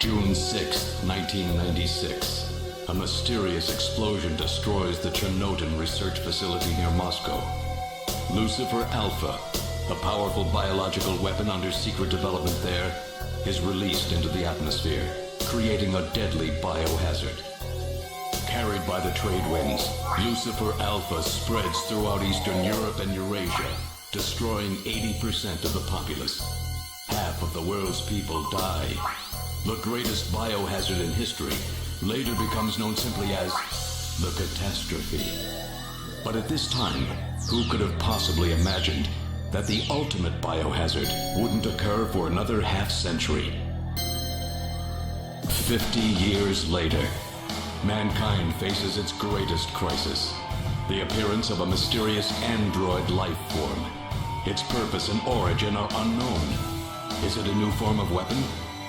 June 6, 1996. A mysterious explosion destroys the Chernobyl research facility near Moscow. Lucifer Alpha, a powerful biological weapon under secret development there, is released into the atmosphere, creating a deadly biohazard. Carried by the trade winds, Lucifer Alpha spreads throughout Eastern Europe and Eurasia, destroying 80% of the populace. Half of the world's people die. The greatest biohazard in history later becomes known simply as the catastrophe. But at this time, who could have possibly imagined that the ultimate biohazard wouldn't occur for another half-century? 50 years later, mankind faces its greatest crisis, the appearance of a mysterious android life form. Its purpose and origin are unknown. Is it a new form of weapon?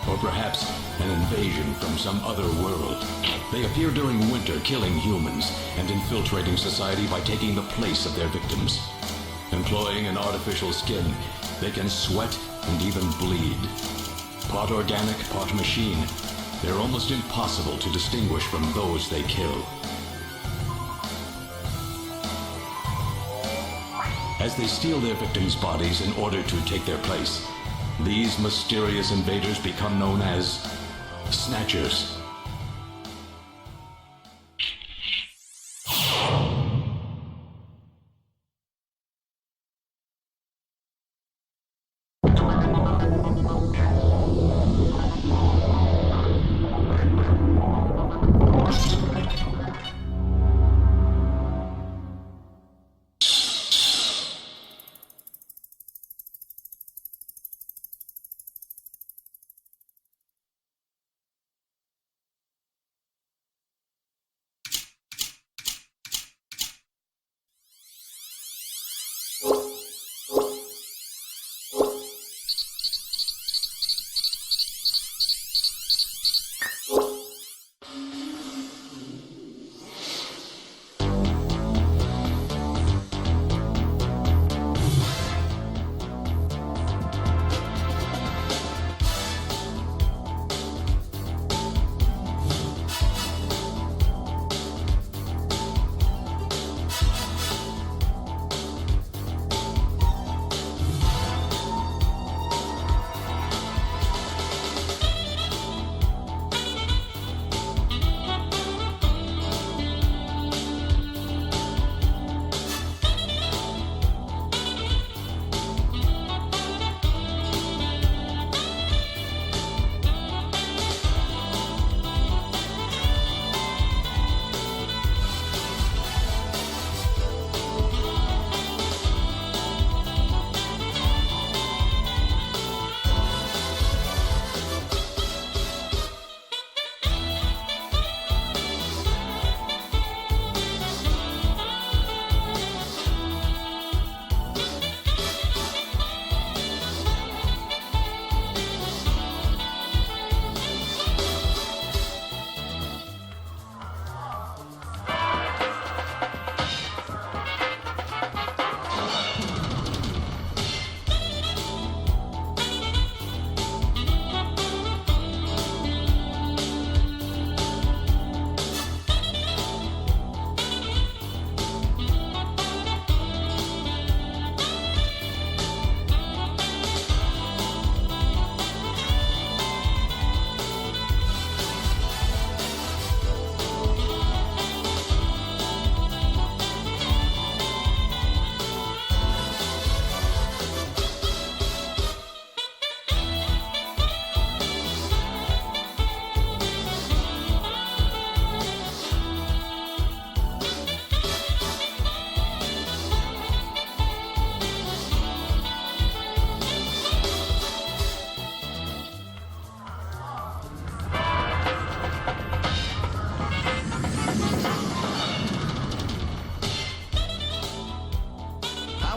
Or perhaps an invasion from some other world? They appear during winter, killing humans and infiltrating society by taking the place of their victims. Employing an artificial skin, they can sweat and even bleed. Part organic, part machine, they're almost impossible to distinguish from those they kill. As they steal their victims' bodies in order to take their place, these mysterious invaders become known as Snatchers.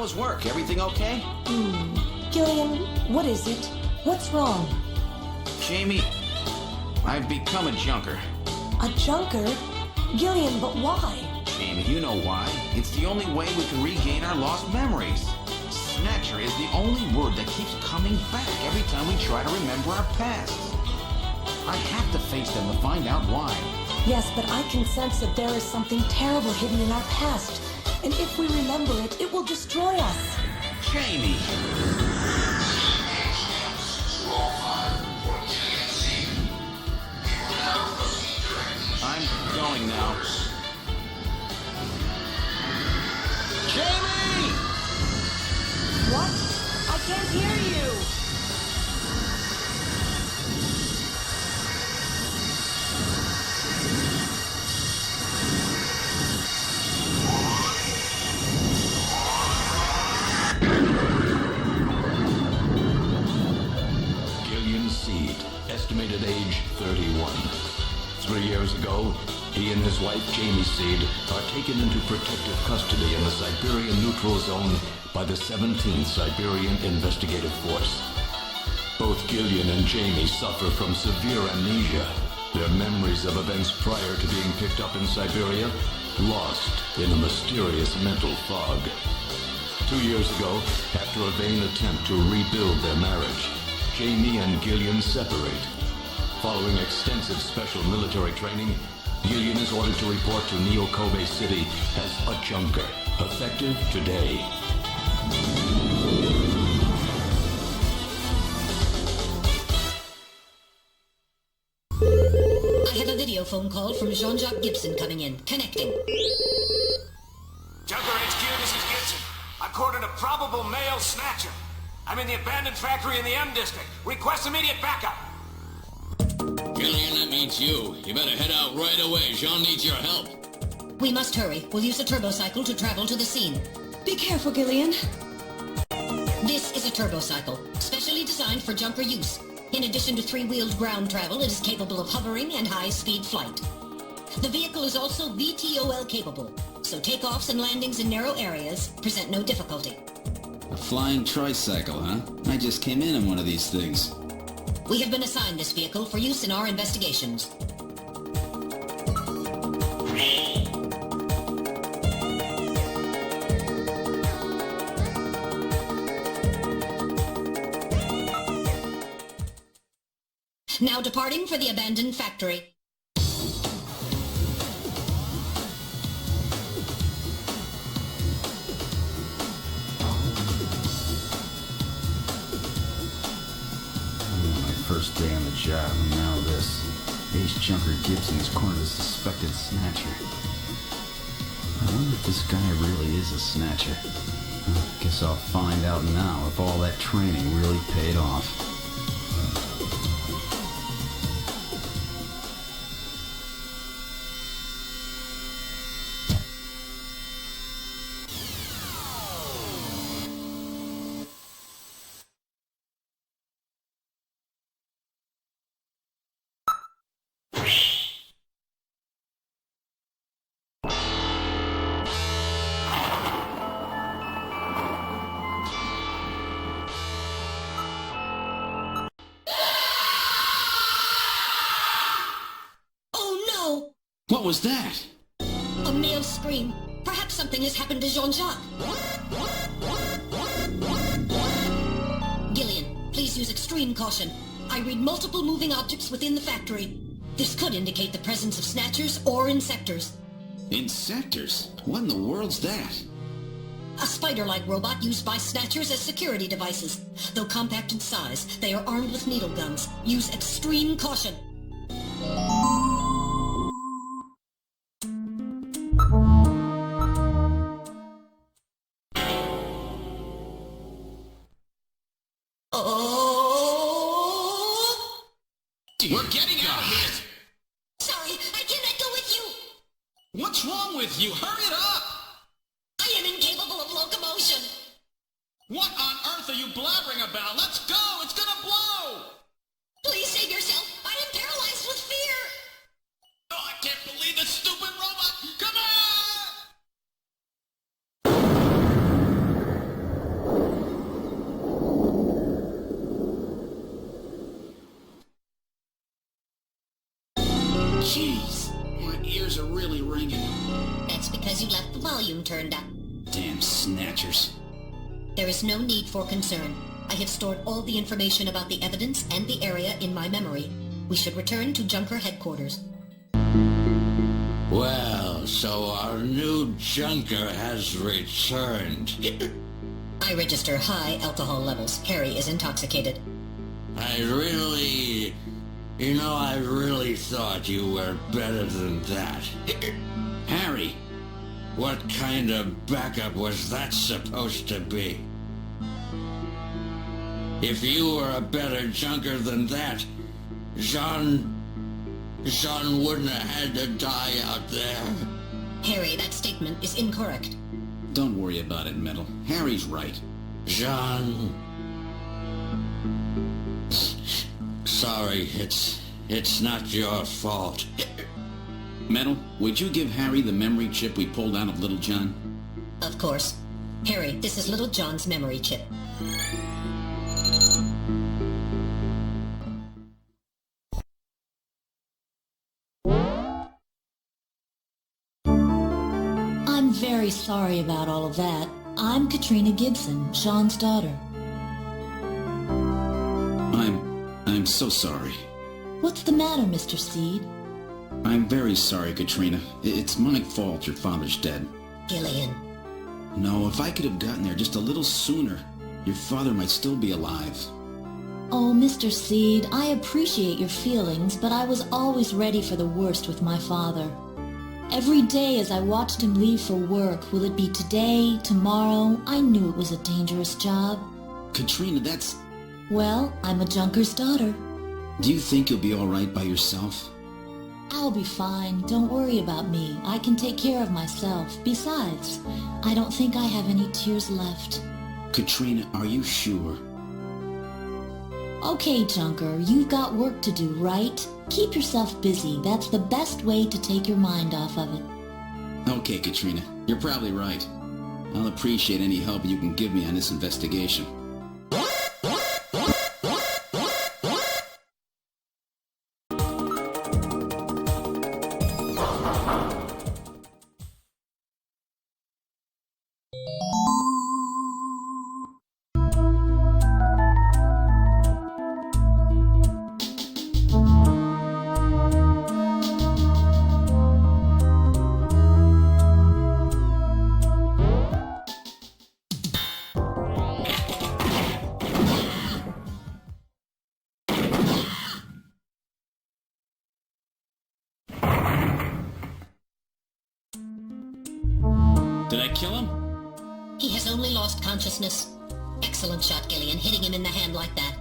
How's work? Everything okay? Gillian, what is it? What's wrong? Jamie, I've become a junker. A junker? Gillian, but why? Jamie, you know why. It's the only way we can regain our lost memories. Snatcher is the only word that keeps coming back every time we try to remember our past. I have to face them to find out why. Yes, but I can sense that there is something terrible hidden in our past. And if we remember it, it will destroy us. Jamie! I'm going now. Jamie! What? I can't hear you. Estimated age 31. 3 years ago, he and his wife Jamie Seed are taken into protective custody in the Siberian Neutral Zone by the 17th Siberian Investigative Force. Both Gillian and Jamie suffer from severe amnesia. Their memories of events prior to being picked up in Siberia lost in a mysterious mental fog. 2 years ago, after a vain attempt to rebuild their marriage, Jamie and Gillian separate. Following extensive special military training, Gillian is ordered to report to Neo Kobe City as a junker, effective today. I have a video phone call from Jean-Jacques Gibson coming in. Connecting. Junker HQ, this is Gibson. I've cornered a probable male snatcher. I'm in the abandoned factory in the M District. Request immediate backup. Gillian, that means you. You better head out right away. Jean needs your help. We must hurry. We'll use a turbocycle to travel to the scene. Be careful, Gillian. This is a turbocycle, specially designed for junker use. In addition to three-wheeled ground travel, it is capable of hovering and high-speed flight. The vehicle is also VTOL capable, so takeoffs and landings in narrow areas present no difficulty. A flying tricycle, huh? I just came in one of these things. We have been assigned this vehicle for use in our investigations. Now departing for the abandoned factory. First day on the job, and now this. Ace Junker Gibson has cornered a suspected snatcher. I wonder if this guy really is a snatcher. Guess I'll find out now if all that training really paid off. What was that? A male scream. Perhaps something has happened to Jean-Jacques. Gillian, please use extreme caution. I read multiple moving objects within the factory. This could indicate the presence of snatchers or insectors. Insectors? What in the world's that? A spider-like robot used by snatchers as security devices. Though compact in size, they are armed with needle guns. Use extreme caution. We're getting out of here! Sorry, I cannot go with you! What's wrong with you? Hurry it up! I am incapable of locomotion! What on earth are you blabbering about? Let's go! It's gonna blow! Please save yourself! I am paralyzed with fear! Oh, I can't believe this stupid robot! Come on! Jeez, my ears are really ringing. That's because you left the volume turned up. Damn snatchers. There is no need for concern. I have stored all the information about the evidence and the area in my memory. We should return to Junker headquarters. Well, so our new junker has returned. I register high alcohol levels. Harry is intoxicated. I really thought you were better than that. Harry! What kind of backup was that supposed to be? If you were a better junker than that, Jean wouldn't have had to die out there. Harry, that statement is incorrect. Don't worry about it, Metal. Harry's right. Jean... Sorry, it's not your fault. Metal, would you give Harry the memory chip we pulled out of Little John? Of course. Harry, this is Little John's memory chip. I'm very sorry about all of that. I'm Katrina Gibson, Sean's daughter. I'm so sorry. What's the matter, Mr. Seed? I'm very sorry, Katrina. It's my fault your father's dead. Gillian. No, if I could have gotten there just a little sooner, your father might still be alive. Oh, Mr. Seed, I appreciate your feelings, but I was always ready for the worst with my father. Every day as I watched him leave for work, will it be today, tomorrow, I knew it was a dangerous job. Katrina, that's... Well, I'm a junker's daughter. Do you think you'll be all right by yourself? I'll be fine. Don't worry about me. I can take care of myself. Besides, I don't think I have any tears left. Katrina, are you sure? Okay, Junker, you've got work to do, right? Keep yourself busy. That's the best way to take your mind off of it. Okay, Katrina, you're probably right. I'll appreciate any help you can give me on this investigation. Did I kill him? He has only lost consciousness. Excellent shot, Gillian, hitting him in the hand like that.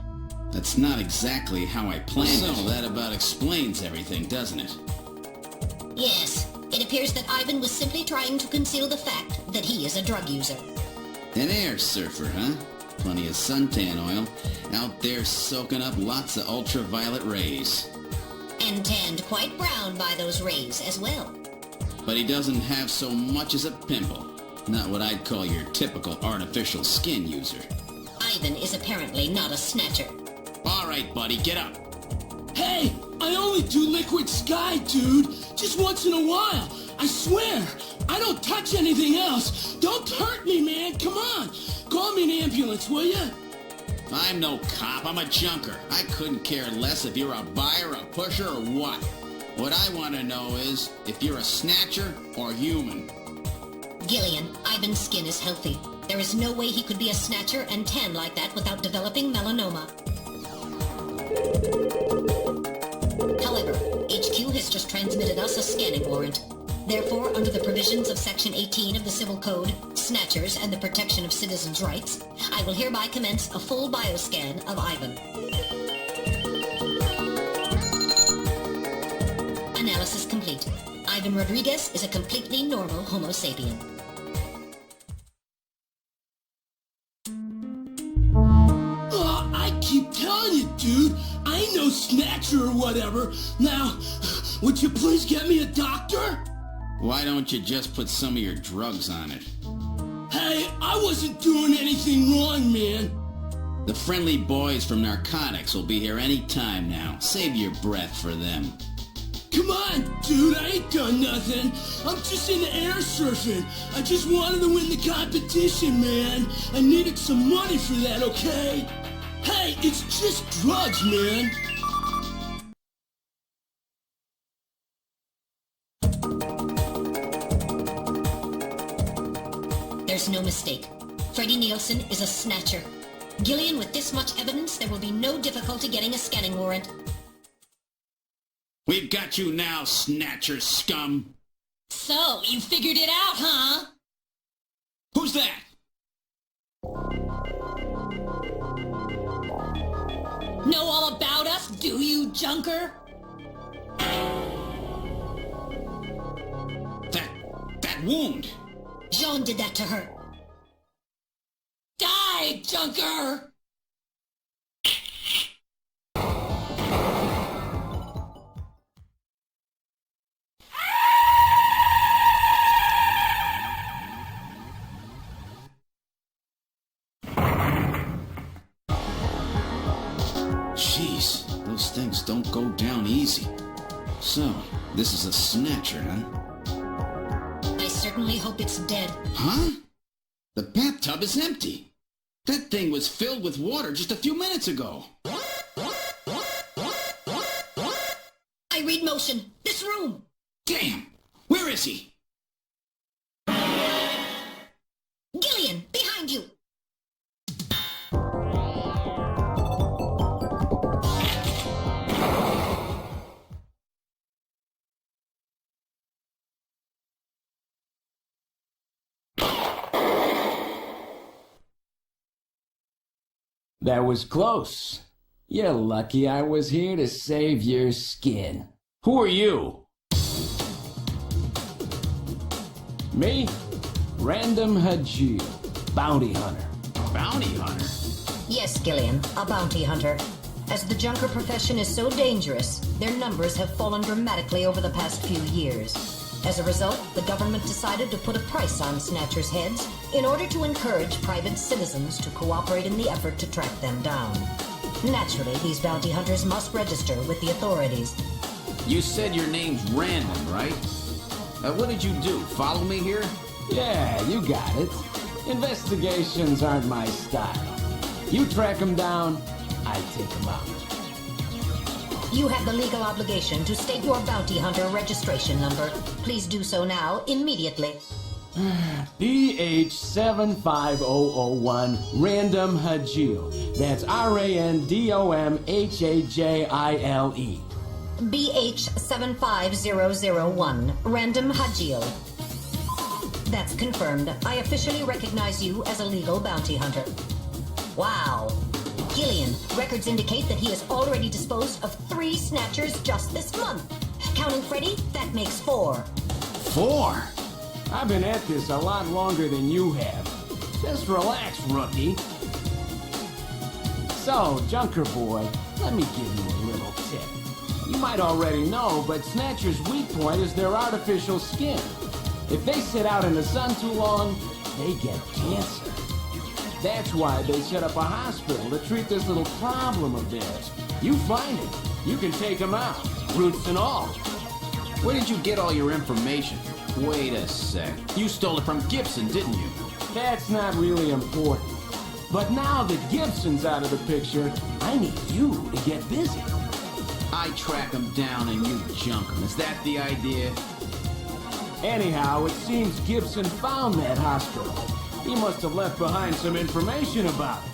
That's not exactly how I planned it. So that about explains everything, doesn't it? Yes, it appears that Ivan was simply trying to conceal the fact that he is a drug user. An air surfer, huh? Plenty of suntan oil. Out there soaking up lots of ultraviolet rays. And tanned quite brown by those rays as well. But he doesn't have so much as a pimple. Not what I'd call your typical artificial skin user. Ivan is apparently not a snatcher. All right, buddy, get up. Hey, I only do liquid sky, dude. Just once in a while. I swear. I don't touch anything else. Don't hurt me, man. Come on. Call me an ambulance, will ya? I'm no cop. I'm a junker. I couldn't care less if you're a buyer, a pusher, or what. What I want to know is if you're a snatcher or human. Gillian, Ivan's skin is healthy. There is no way he could be a snatcher and tan like that without developing melanoma. However, HQ has just transmitted us a scanning warrant. Therefore, under the provisions of Section 18 of the Civil Code, Snatchers and the Protection of Citizens' Rights, I will hereby commence a full bioscan of Ivan. Analysis complete. Ivan Rodriguez is a completely normal Homo sapien. Oh, I keep telling you, dude. I ain't no snatcher or whatever. Now, would you please get me a doctor? Why don't you just put some of your drugs on it? Hey, I wasn't doing anything wrong, man. The friendly boys from narcotics will be here any time now. Save your breath for them. Come on, dude, I ain't done nothing. I'm just into air surfing. I just wanted to win the competition, man. I needed some money for that, okay? Hey, it's just drugs, man. There's no mistake. Freddie Nielsen is a snatcher. Gillian, with this much evidence, there will be no difficulty getting a scanning warrant. We've got you now, Snatcher scum. So, you figured it out, huh? Who's that? Know all about us, do you, Junker? That wound. Jean did that to her. Die, Junker! Jeez, those things don't go down easy. So, this is a snatcher, huh? I certainly hope it's dead. Huh? The bathtub is empty. That thing was filled with water just a few minutes ago. I read motion. This room. Damn! Where is he? Gillian, behind you. That was close. You're lucky I was here to save your skin. Who are you? Me? Random Hajil, bounty hunter. Bounty hunter? Yes, Gillian, a bounty hunter. As the Junker profession is so dangerous, their numbers have fallen dramatically over the past few years. As a result, the government decided to put a price on Snatcher's heads in order to encourage private citizens to cooperate in the effort to track them down. Naturally, these bounty hunters must register with the authorities. You said your name's Random, right? What did you do? Follow me here? Yeah, you got it. Investigations aren't my style. You track them down, I take them out. You have the legal obligation to state your bounty hunter registration number. Please do so now, immediately. BH75001, Random Hajil. That's RANDOMHAJILE. BH75001, Random Hajil. That's confirmed. I officially recognize you as a legal bounty hunter. Wow. Gillian, records indicate that he has already disposed of 3 snatchers just this month. Counting Freddy, that makes 4. 4? I've been at this a lot longer than you have. Just relax, rookie. So, Junker Boy, let me give you a little tip. You might already know, but Snatcher's weak point is their artificial skin. If they sit out in the sun too long, they get cancer. That's why they set up a hospital to treat this little problem of theirs. You find it. You can take them out, roots and all. Where did you get all your information? Wait a sec. You stole it from Gibson, didn't you? That's not really important. But now that Gibson's out of the picture, I need you to get busy. I track them down and you junk them. Is that the idea? Anyhow, it seems Gibson found that hospital. He must have left behind some information about it.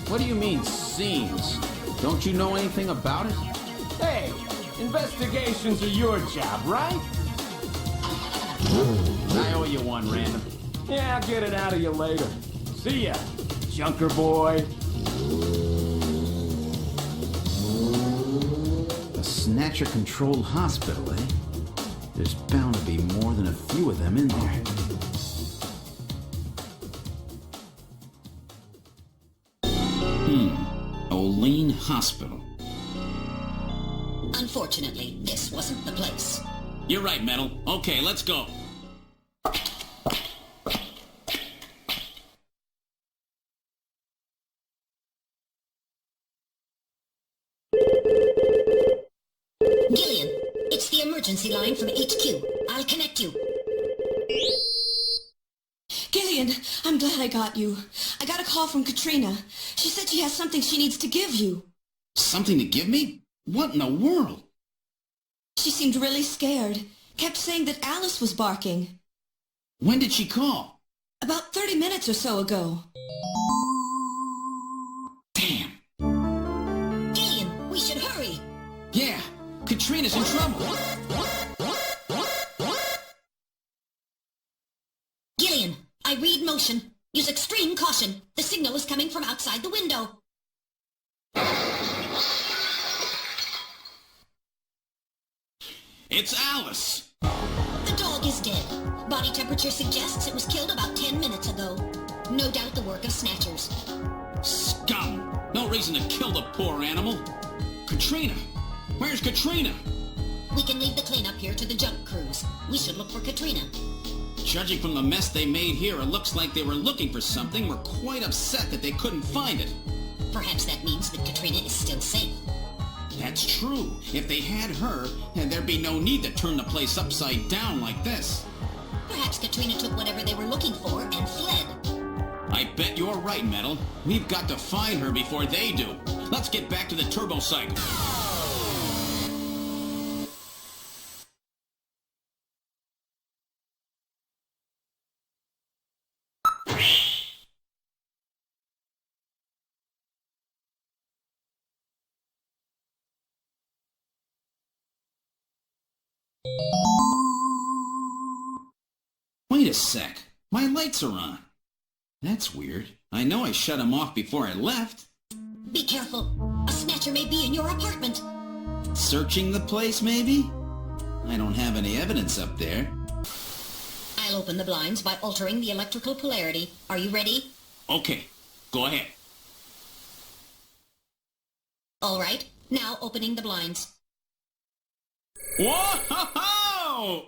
What do you mean, seems? Don't you know anything about it? Hey, investigations are your job, right? I owe you one, Random. Yeah, I'll get it out of you later. See ya, Junker Boy. A Snatcher-controlled hospital, eh? There's bound to be more than a few of them in there. Olean Hospital. Unfortunately, this wasn't the place. You're right, Metal. Okay, let's go. Gillian, it's the emergency line from HQ. I'll connect you. Gillian, I'm glad I got you. I got a call from Katrina. She said she has something she needs to give you. Something to give me? What in the world? She seemed really scared. Kept saying that Alice was barking. When did she call? About 30 minutes or so ago. Damn. Gillian, we should hurry. Yeah, Katrina's in trouble. Gillian, I read motion. Use extreme caution. The signal is coming from outside the window. It's Alice. The dog is dead. Body temperature suggests it was killed about 10 minutes ago. No doubt the work of Snatchers. Scum. No reason to kill the poor animal. Katrina. Where's Katrina? We can leave the cleanup here to the junk crews. We should look for Katrina. Judging from the mess they made here, it looks like they were looking for something. We're quite upset that they couldn't find it. Perhaps that means that Katrina is still safe. That's true. If they had her, then there'd be no need to turn the place upside down like this. Perhaps Katrina took whatever they were looking for and fled. I bet you're right, Metal. We've got to find her before they do. Let's get back to the turbo cycle. Wait a sec. My lights are on. That's weird. I know I shut them off before I left. Be careful. A Snatcher may be in your apartment. Searching the place, maybe? I don't have any evidence up there. I'll open the blinds by altering the electrical polarity. Are you ready? Okay, go ahead. All right. Now opening the blinds. Whoa!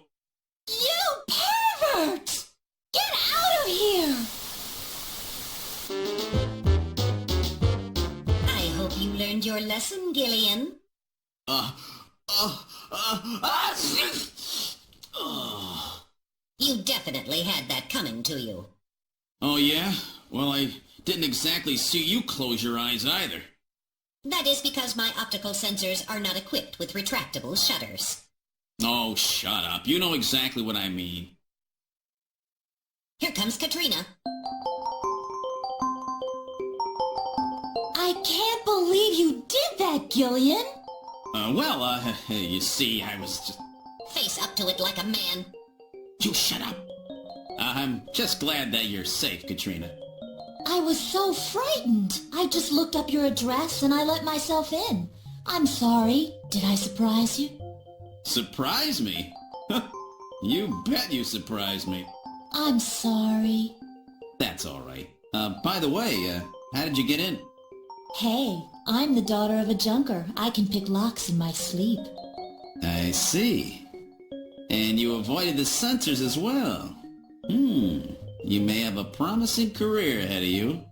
You pervert! Get out of here! I hope you learned your lesson, Gillian. You definitely had that coming to you. Oh, yeah? Well, I didn't exactly see you close your eyes either. That is because my optical sensors are not equipped with retractable shutters. Oh, shut up. You know exactly what I mean. Here comes Katrina. I can't believe you did that, Gillian. You see, I was just... Face up to it like a man. You shut up. I'm just glad that you're safe, Katrina. I was so frightened. I just looked up your address and I let myself in. I'm sorry. Did I surprise you? Surprise me? You bet you surprised me. I'm sorry. That's all right. By the way, how did you get in? Hey, I'm the daughter of a junker. I can pick locks in my sleep. I see. And you avoided the sensors as well. You may have a promising career ahead of you.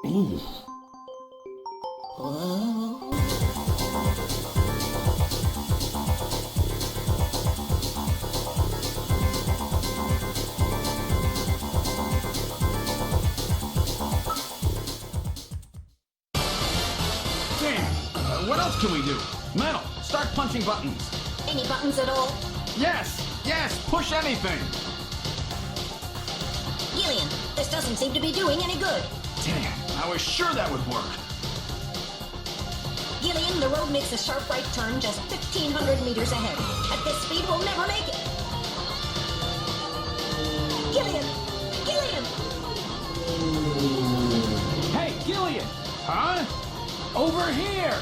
Ooh. Whoa. What else can we do? Metal, start punching buttons. Any buttons at all? Yes, push anything. Gillian, this doesn't seem to be doing any good. Damn, I was sure that would work. Gillian, the road makes a sharp right turn just 1,500 meters ahead. At this speed, we'll never make it. Gillian! Gillian! Hey, Gillian! Huh? Over here!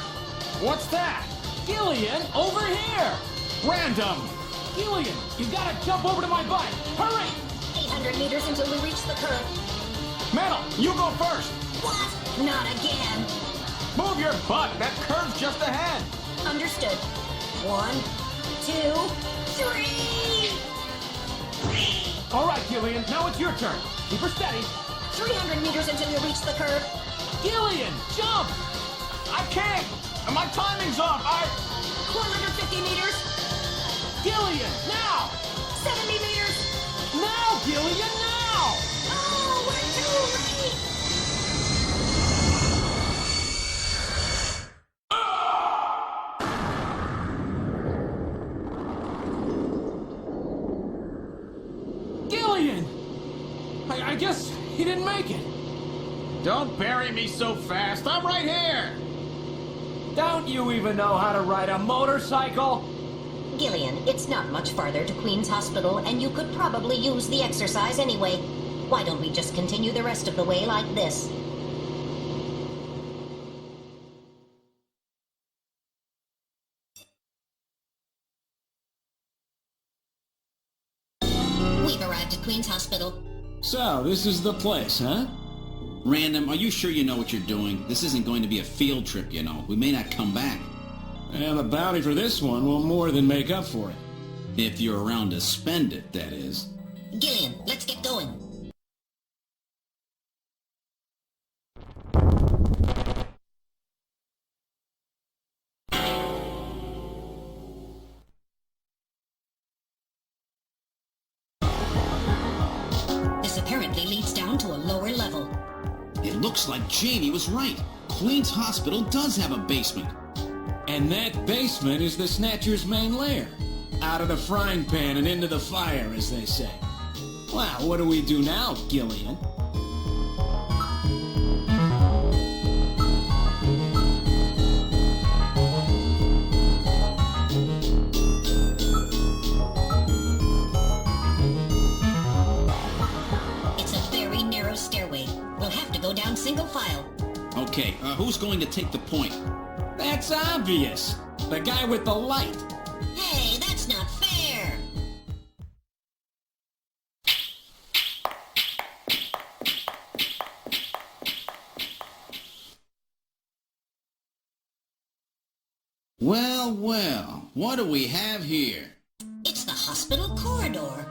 What's that? Gillian, over here! Random! Gillian, you gotta jump over to my bike! Hurry! 800 meters until we reach the curve. Metal, you go first! What? Not again. Move your butt! That curve's just ahead! Understood. 1, 2, 3! All right, Gillian, now it's your turn. Keep her steady. 300 meters until you reach the curve. Gillian, jump! I can't! My timing's off! 450 meters. Gillian, now! 70 meters. Now, Gillian, now! Oh, we're too late! I guess he didn't make it. Don't bury me so fast. I'm right here. Don't you even know how to ride a motorcycle? Gillian, it's not much farther to Queen's Hospital, and you could probably use the exercise anyway. Why don't we just continue the rest of the way like this? We've arrived at Queen's Hospital. So, this is the place, huh? Random, are you sure you know what you're doing? This isn't going to be a field trip, you know. We may not come back. And the bounty for this one will more than make up for it. If you're around to spend it, that is. Gillian, let's get going. This apparently leads down to a lower level. It looks like Jamie was right. Queen's Hospital does have a basement. And that basement is the Snatcher's main lair. Out of the frying pan and into the fire, as they say. Well, what do we do now, Gillian? It's a very narrow stairway. We'll have to go down single file. Okay, who's going to take the point? That's obvious. The guy with the light. Hey, that's not fair! Well, well, what do we have here? It's the hospital corridor.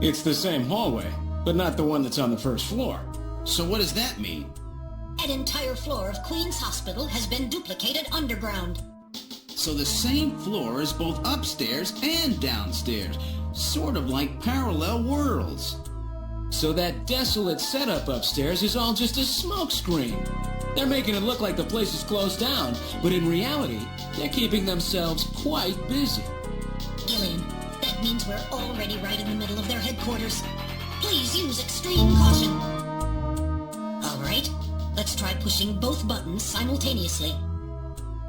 It's the same hallway, but not the one that's on the first floor. So what does that mean? An entire floor of Queen's Hospital has been duplicated underground. So the same floor is both upstairs and downstairs. Sort of like parallel worlds. So that desolate setup upstairs is all just a smokescreen. They're making it look like the place is closed down, but in reality, they're keeping themselves quite busy. Gillian, that means we're already right in the middle of their headquarters. Please use extreme caution. All right, let's try pushing both buttons simultaneously.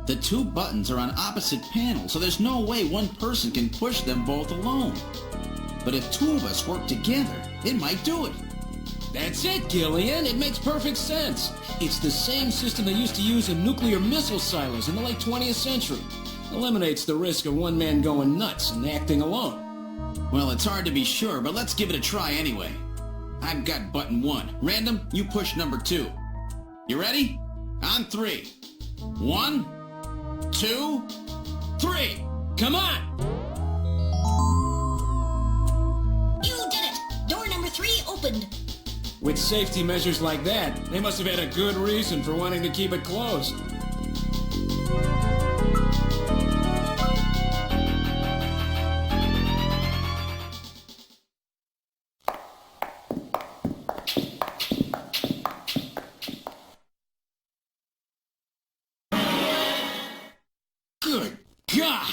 The two buttons are on opposite panels, so there's no way one person can push them both alone. But if two of us work together, it might do it. That's it, Gillian. It makes perfect sense. It's the same system they used to use in nuclear missile silos in the late 20th century. Eliminates the risk of one man going nuts and acting alone. Well, it's hard to be sure, but let's give it a try anyway. I've got button 1. Random, you push number 2. You ready? On 3. 1, 2, 3. Come on! You did it! Door number 3 opened. With safety measures like that, they must have had a good reason for wanting to keep it closed. Good God!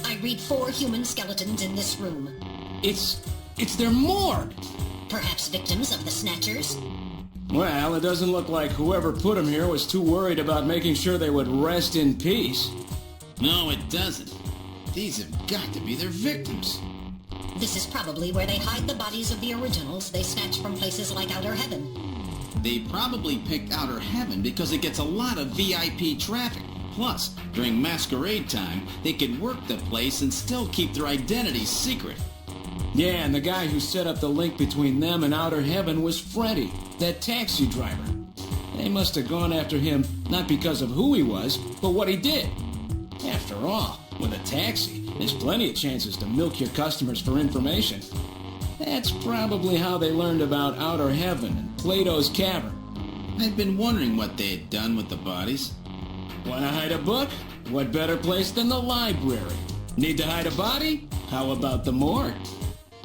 I read 4 human skeletons in this room. It's their morgue! Perhaps victims of the Snatchers? Well, it doesn't look like whoever put them here was too worried about making sure they would rest in peace. No, it doesn't. These have got to be their victims. This is probably where they hide the bodies of the originals they snatch from places like Outer Heaven. They probably picked Outer Heaven because it gets a lot of VIP traffic. Plus, during masquerade time, they could work the place and still keep their identities secret. Yeah, and the guy who set up the link between them and Outer Heaven was Freddy, that taxi driver. They must have gone after him not because of who he was, but what he did. After all, with a taxi, there's plenty of chances to milk your customers for information. That's probably how they learned about Outer Heaven and Plato's Cavern. I've been wondering what they had done with the bodies. Want to hide a book? What better place than the library? Need to hide a body? How about the morgue?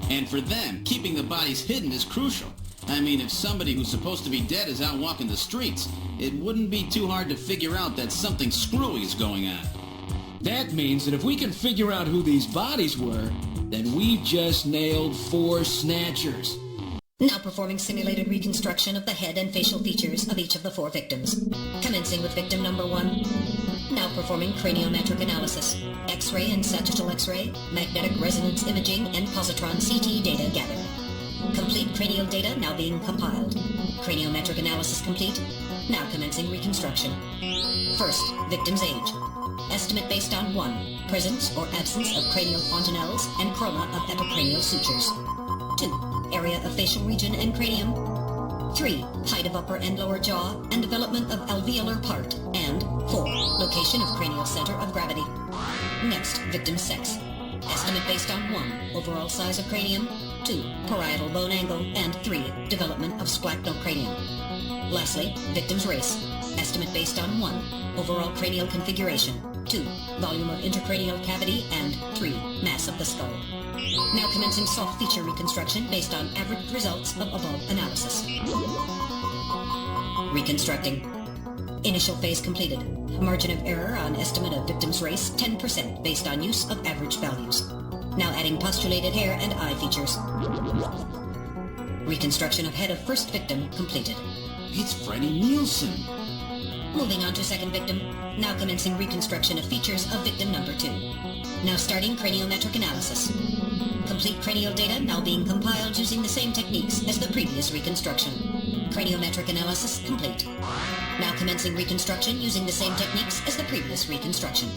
And for them, keeping the bodies hidden is crucial. I mean, if somebody who's supposed to be dead is out walking the streets, it wouldn't be too hard to figure out that something screwy is going on. That means that if we can figure out who these bodies were, then we've just nailed 4 snatchers. Now performing simulated reconstruction of the head and facial features of each of the 4 victims. Commencing with victim number 1. Now performing craniometric analysis. X-ray and sagittal X-ray, magnetic resonance imaging, and positron CT data gathered. Complete cranial data now being compiled. Craniometric analysis complete. Now commencing reconstruction. First, victim's age. Estimate based on 1. Presence or absence of cranial fontanelles and chroma of epicranial sutures. 2. Area of facial region and cranium. 3. Height of upper and lower jaw and development of alveolar part. And 4. Location of cranial center of gravity. Next, victim's sex. Estimate based on 1. Overall size of cranium. 2. Parietal bone angle. And 3. Development of splachnocranium. Lastly, victim's race. Estimate based on 1. Overall cranial configuration. 2. Volume of intracranial cavity. And 3. Mass of the skull. Now commencing soft feature reconstruction based on average results of above analysis. Reconstructing. Initial phase completed. Margin of error on estimate of victim's race 10% based on use of average values. Now adding postulated hair and eye features. Reconstruction of head of first victim completed. It's Freddie Nielsen. Moving on to second victim. Now commencing reconstruction of features of victim number 2. Now starting craniometric analysis. Complete cranial data now being compiled using the same techniques as the previous reconstruction. Craniometric analysis complete. Now commencing reconstruction using the same techniques as the previous reconstruction.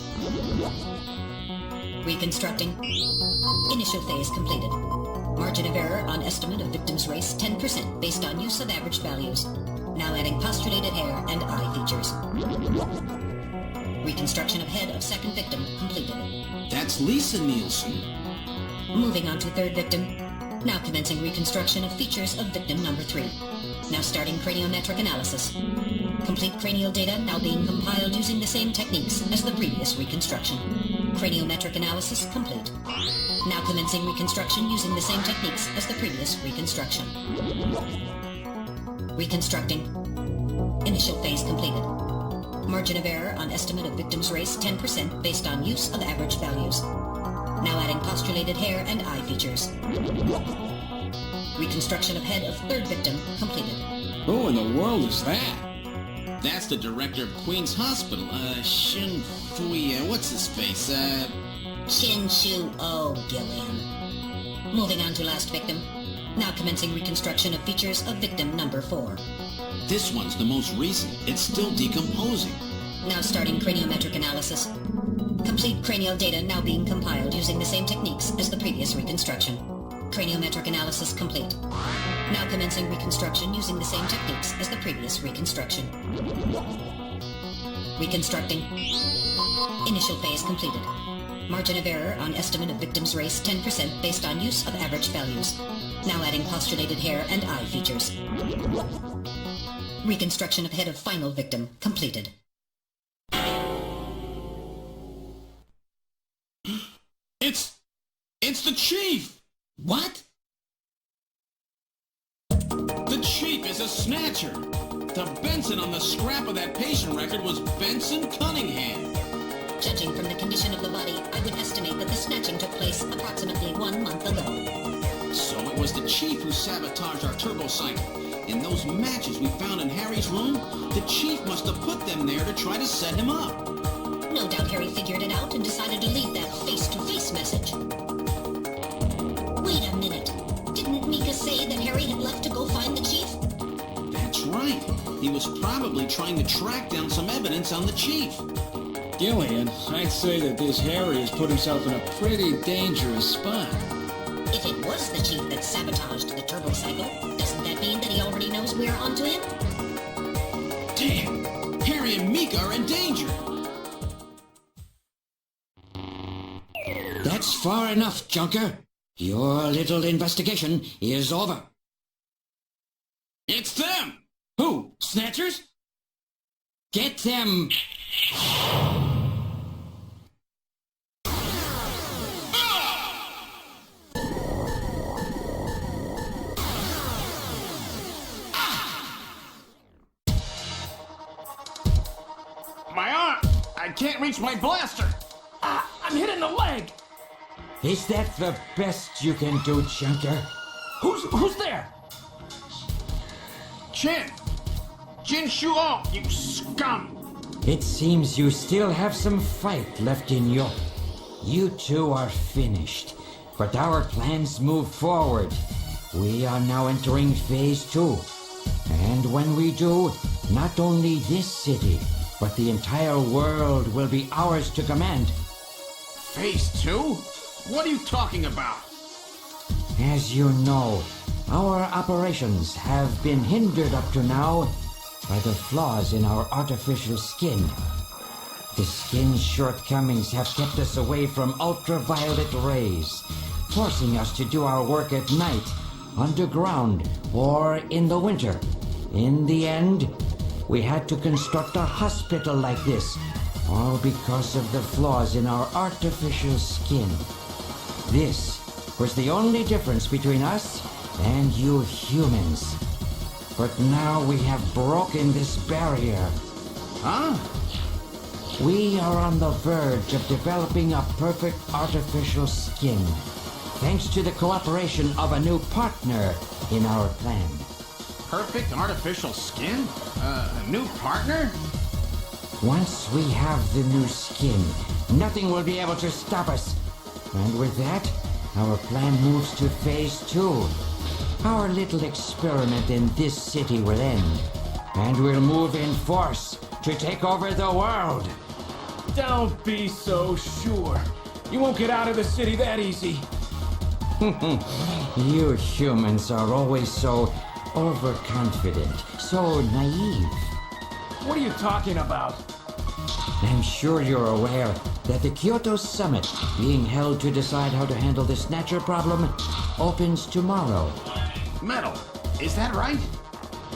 Reconstructing. Initial phase completed. Margin of error on estimate of victim's race 10% based on use of average values. Now adding postulated hair and eye features. Reconstruction of head of second victim completed. That's Lisa Nielsen. Moving on to third victim. Now commencing reconstruction of features of victim number 3. Now starting craniometric analysis. Complete cranial data now being compiled using the same techniques as the previous reconstruction. Craniometric analysis complete. Now commencing reconstruction using the same techniques as the previous reconstruction. Reconstructing. Initial phase completed. Margin of error on estimate of victim's race 10% based on use of average values. Now adding postulated hair and eye features. Reconstruction of head of third victim completed. Who in the world is that? That's the director of Queen's Hospital, Shin Fui, what's his face, Shin Shu O Gillian. Moving on to last victim. Now commencing reconstruction of features of victim number 4. This one's the most recent. It's still decomposing. Now starting craniometric analysis. Complete cranial data now being compiled using the same techniques as the previous reconstruction. Craniometric analysis complete. Now commencing reconstruction using the same techniques as the previous reconstruction. Reconstructing. Initial phase completed. Margin of error on estimate of victim's race 10% based on use of average values. Now adding postulated hair and eye features. Reconstruction of head of final victim completed. It's the Chief! What? The Chief is a Snatcher! The Benson on the scrap of that patient record was Benson Cunningham. Judging from the condition of the body, I would estimate that the snatching took place approximately 1 month ago. So it was the Chief who sabotaged our turbo cycle. And those matches we found in Harry's room, the Chief must have put them there to try to set him up. No doubt Harry figured it out and decided to leave that face-to-face message. Wait a minute. Didn't Mika say that Harry had left to go find the Chief? That's right. He was probably trying to track down some evidence on the Chief. Gillian, I'd say that this Harry has put himself in a pretty dangerous spot. If it was the Chief that sabotaged the turbo cycle, doesn't that mean that he already knows we're onto him? Damn! Harry and Mika are in danger! That's far enough, Junker. Your little investigation is over. It's them! Who? Snatchers? Get them! My arm! I can't reach my blaster! I'm hit in the leg! Is that the best you can do, Junker? Who's there? Jin! Jin Shuo, you scum! It seems you still have some fight left in you. You two are finished, but our plans move forward. We are now entering Phase 2. And when we do, not only this city, but the entire world will be ours to command. Phase 2? What are you talking about? As you know, our operations have been hindered up to now by the flaws in our artificial skin. The skin's shortcomings have kept us away from ultraviolet rays, forcing us to do our work at night, underground, or in the winter. In the end, we had to construct a hospital like this, all because of the flaws in our artificial skin. This was the only difference between us and you humans. But now we have broken this barrier. Huh? We are on the verge of developing a perfect artificial skin, thanks to the cooperation of a new partner in our plan. Perfect artificial skin? A new partner? Once we have the new skin, nothing will be able to stop us. And with that, our plan moves to Phase 2. Our little experiment in this city will end, and we'll move in force to take over the world. Don't be so sure. You won't get out of the city that easy. You humans are always so overconfident, so naive. What are you talking about? I'm sure you're aware that the Kyoto Summit, being held to decide how to handle the Snatcher problem, opens tomorrow. Metal, is that right?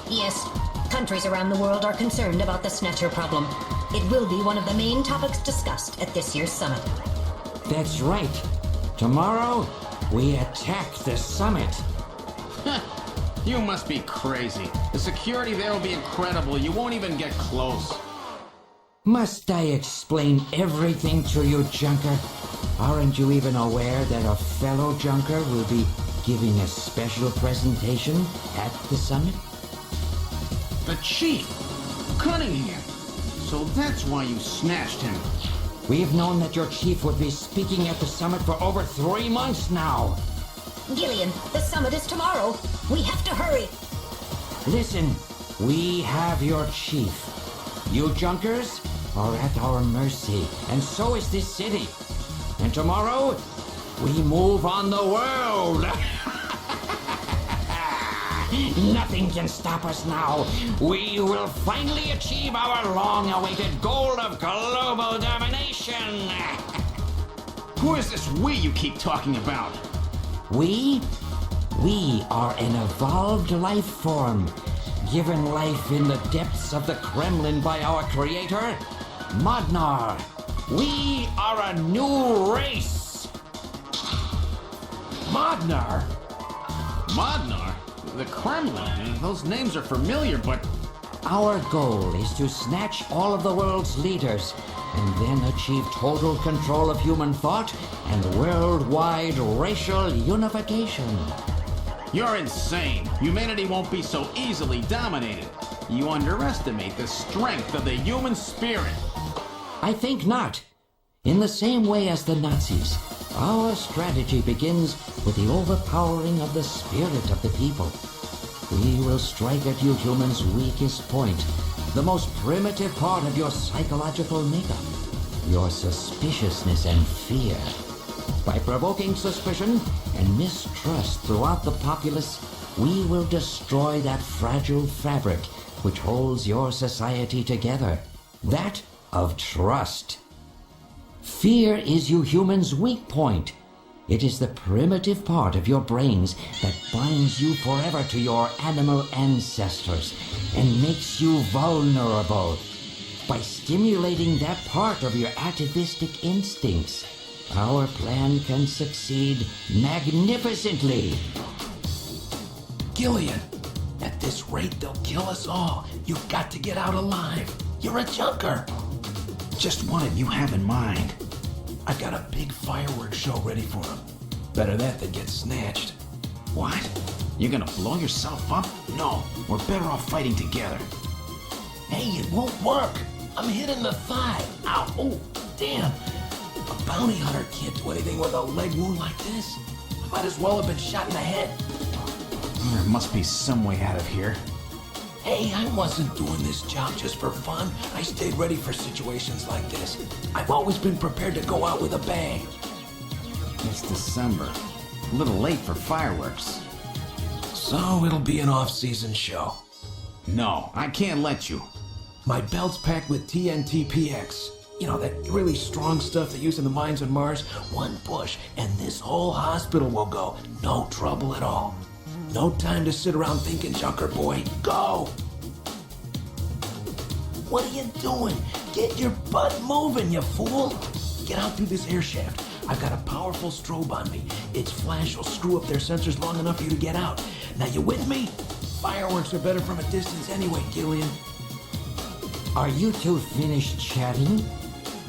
Yes. Countries around the world are concerned about the Snatcher problem. It will be one of the main topics discussed at this year's summit. That's right. Tomorrow, we attack the summit. You must be crazy. The security there will be incredible. You won't even get close. Must I explain everything to you, Junker? Aren't you even aware that a fellow Junker will be giving a special presentation at the summit? The Chief! Cunningham! So that's why you snatched him. We've known that your chief would be speaking at the summit for over 3 months now. Gillian, the summit is tomorrow. We have to hurry. Listen, we have your chief. You Junkers are at our mercy, and so is this city. And tomorrow, we move on the world. Nothing can stop us now. We will finally achieve our long-awaited goal of global domination. Who is this we you keep talking about? We are an evolved life form, given life in the depths of the Kremlin by our creator, Modnar. We are a new race. Modnar? Modnar? The Kremlin? Those names are familiar, but... Our goal is to snatch all of the world's leaders and then achieve total control of human thought and worldwide racial unification. You're insane. Humanity won't be so easily dominated. You underestimate the strength of the human spirit. I think not. In the same way as the Nazis, our strategy begins with the overpowering of the spirit of the people. We will strike at you humans' weakest point, the most primitive part of your psychological makeup, your suspiciousness and fear. By provoking suspicion and mistrust throughout the populace, we will destroy that fragile fabric which holds your society together, that of trust. Fear is you humans' weak point. It is the primitive part of your brains that binds you forever to your animal ancestors and makes you vulnerable. By stimulating that part of your atavistic instincts, our plan can succeed magnificently. Gillian, at this rate they'll kill us all. You've got to get out alive. You're a junker. Just what did you have in mind? I've got a big fireworks show ready for him. Better that than get snatched. What? You're gonna blow yourself up? No, we're better off fighting together. Hey, it won't work. I'm hit in the thigh. Ow, oh, damn. A bounty hunter can't do anything with a leg wound like this. I might as well have been shot in the head. There must be some way out of here. Hey, I wasn't doing this job just for fun. I stayed ready for situations like this. I've always been prepared to go out with a bang. It's December. A little late for fireworks. So it'll be an off-season show. No, I can't let you. My belt's packed with TNT PX. You know, that really strong stuff they use in the mines on Mars. One push, and this whole hospital will go. No trouble at all. No time to sit around thinking, Junker boy. Go! What are you doing? Get your butt moving, you fool! Get out through this air shaft. I've got a powerful strobe on me. Its flash will screw up their sensors long enough for you to get out. Now, you with me? Fireworks are better from a distance anyway, Gillian. Are you two finished chatting?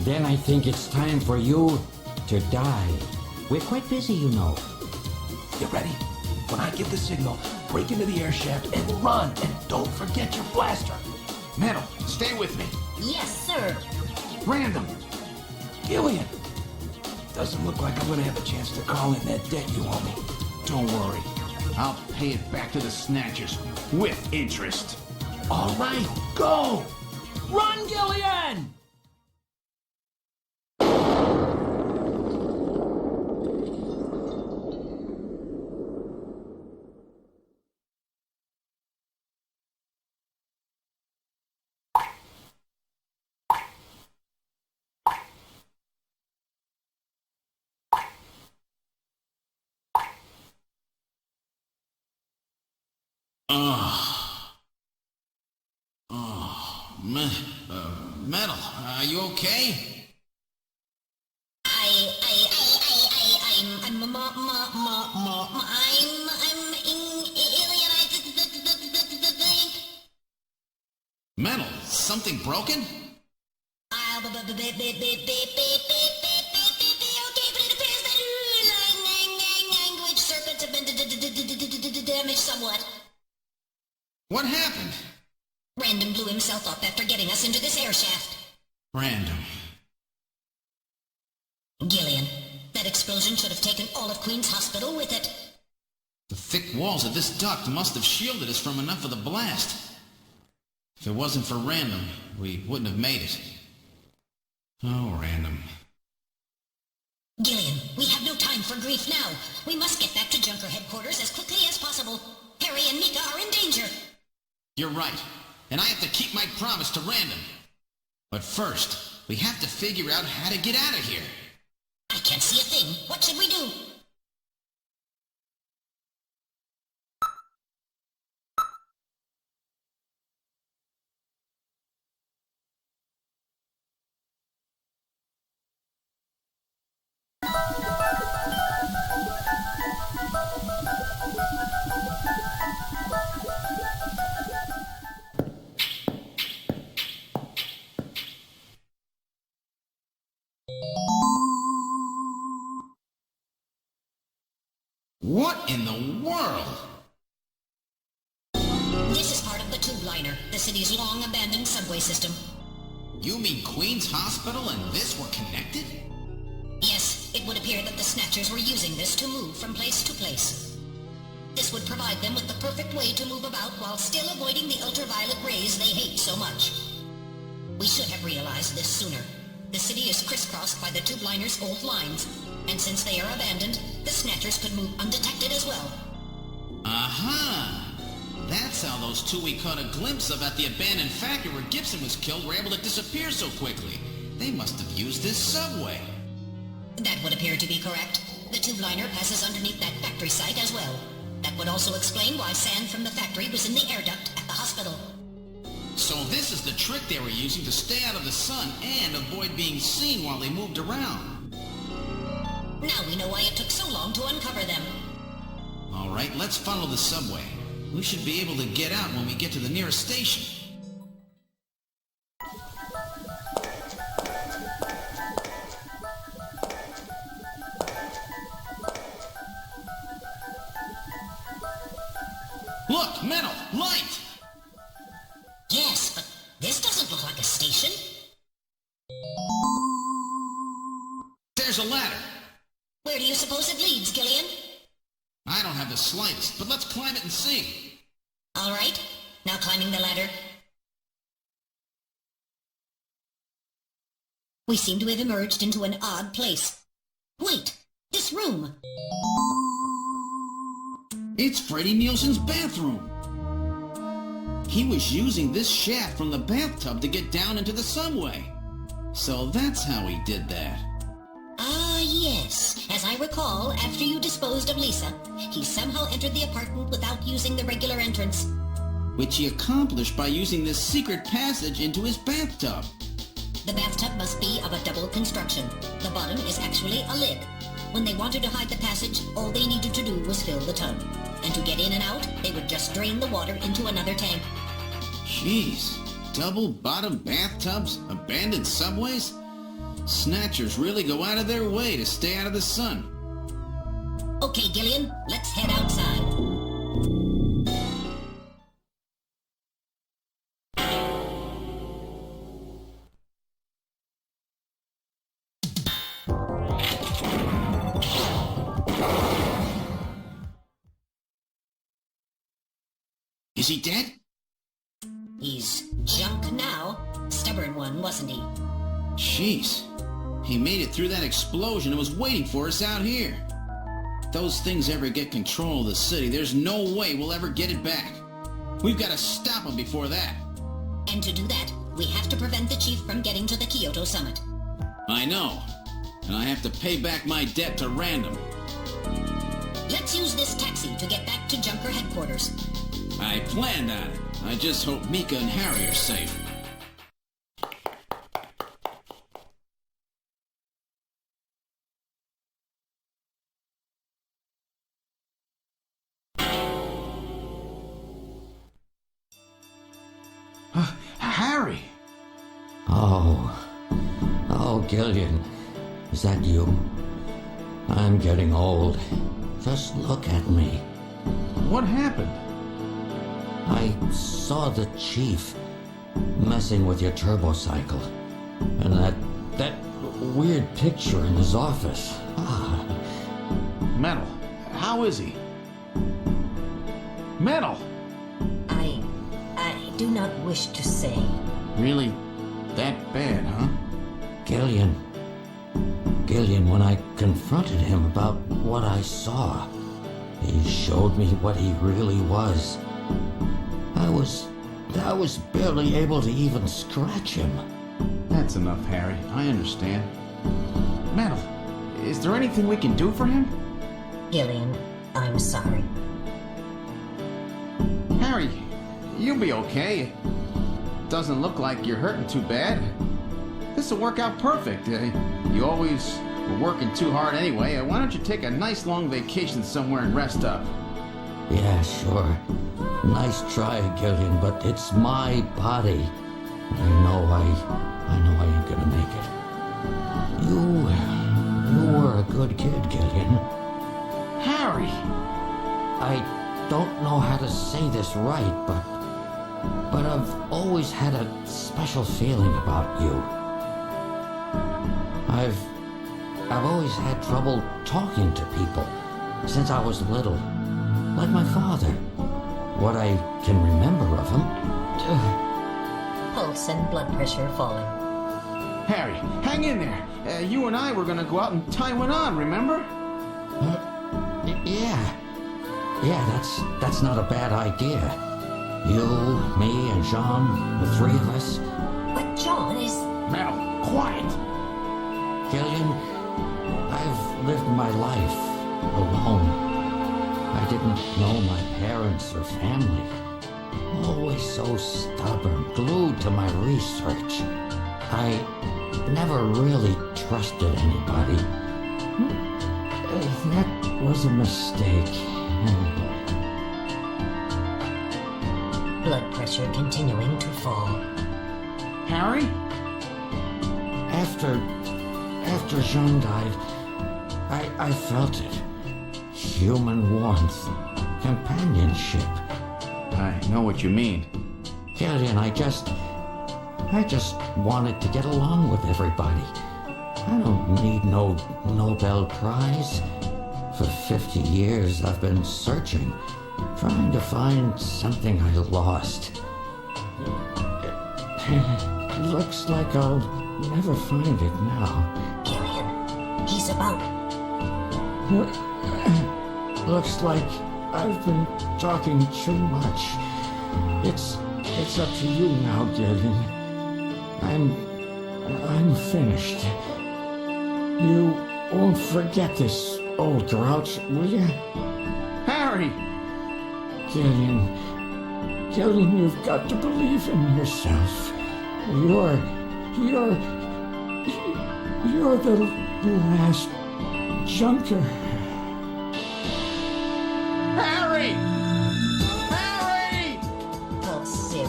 Then I think it's time for you to die. We're quite busy, you know. You ready? When I give the signal, break into the air shaft and run, and don't forget your blaster. Metal, stay with me. Yes, sir. Random. Gillian! Doesn't look like I'm gonna have a chance to call in that debt you owe me. Don't worry. I'll pay it back to the Snatchers with interest. All right, go! Run, Gillian! Metal, are you okay? Metal, something broken? Language circuits have been damaged somewhat. What happened? Random blew himself up after getting us into this air shaft. Random. Gillian, that explosion should have taken all of Queen's Hospital with it. The thick walls of this duct must have shielded us from enough of the blast. If it wasn't for Random, we wouldn't have made it. Oh, Random. Gillian, we have no time for grief now. We must get back to Junker headquarters as quickly as possible. Harry and Mika are in danger. You're right. And I have to keep my promise to Random. But first, we have to figure out how to get out of here. I can't see a thing. What should we do? What in the world? This is part of the tube liner, the city's long-abandoned subway system. You mean Queen's Hospital and this were connected? Yes, it would appear that the Snatchers were using this to move from place to place. This would provide them with the perfect way to move about while still avoiding the ultraviolet rays they hate so much. We should have realized this sooner. The city is crisscrossed by the tube liner's old lines, and since they are abandoned, the Snatchers could move undetected as well. Aha! That's how those two we caught a glimpse of at the abandoned factory where Gibson was killed were able to disappear so quickly. They must have used this subway. That would appear to be correct. The tube liner passes underneath that factory site as well. That would also explain why sand from the factory was in the air duct at the hospital. So this is the trick they were using to stay out of the sun and avoid being seen while they moved around. Now we know why it took so long to uncover them. All right, let's follow the subway. We should be able to get out when we get to the nearest station. Metal! Light! Yes, but this doesn't look like a station. There's a ladder. Where do you suppose it leads, Gillian? I don't have the slightest, but let's climb it and see. All right, now climbing the ladder. We seem to have emerged into an odd place. Wait, this room. It's Freddie Nielsen's bathroom. He was using this shaft from the bathtub to get down into the subway. So that's how he did that. Ah, yes. As I recall, after you disposed of Lisa, he somehow entered the apartment without using the regular entrance. Which he accomplished by using this secret passage into his bathtub. The bathtub must be of a double construction. The bottom is actually a lid. When they wanted to hide the passage, all they needed to do was fill the tub. And to get in and out, they would just drain the water into another tank. Jeez, double bottom bathtubs, abandoned subways? Snatchers really go out of their way to stay out of the sun. Okay, Gillian, let's head outside. Is he dead? He's junk now. Stubborn one, wasn't he? Jeez. He made it through that explosion and was waiting for us out here. If those things ever get control of the city, there's no way we'll ever get it back. We've got to stop them before that. And to do that, we have to prevent the chief from getting to the Kyoto summit. I know. And I have to pay back my debt to Random. Let's use this taxi to get back to Junker headquarters. I planned on it. I just hope Mika and Harry are safe. Harry! Oh, Gillian, is that you? I'm getting old. Just look at me. What happened? I saw the chief messing with your turbocycle. And that weird picture in his office. Metal, how is he? Metal! I do not wish to say. Really that bad, huh? Gillian, when I confronted him about what I saw, he showed me what he really was. I was barely able to even scratch him. That's enough, Harry. I understand. Metal, is there anything we can do for him? Gillian, I'm sorry. Harry, you'll be okay. Doesn't look like you're hurting too bad. This'll work out perfect. You always were working too hard anyway. Why don't you take a nice long vacation somewhere and rest up? Yeah, sure. Nice try, Gillian, but it's my body. I know I ain't gonna make it. You were a good kid, Gillian. Harry! I don't know how to say this right, but I've always had a special feeling about you. I've always had trouble talking to people since I was little, like my father. What I can remember of him. Pulse and blood pressure falling. Harry, hang in there. You and I were gonna go out and tie one on, remember? Yeah, that's not a bad idea. You, me, and Jean, the three of us. But John is... Metal, quiet! Gillian, I've lived my life alone. I didn't know my parents or family. Always so stubborn, glued to my research. I never really trusted anybody. That was a mistake. Blood pressure continuing to fall. Harry? After Jean died, I felt it. Human warmth, companionship. know what you mean. Gillian, I just wanted to get along with everybody. I don't need no Nobel Prize. For 50 years I've been searching, trying to find something I lost. It looks like I'll never find it now. Gillian, he's about. Looks like I've been talking too much. It's up to you now, Gillian. I'm finished. You won't forget this, old grouch, will you? Harry! Gillian, you've got to believe in yourself. You're the last junker. Harry! Harry! Pulse 0.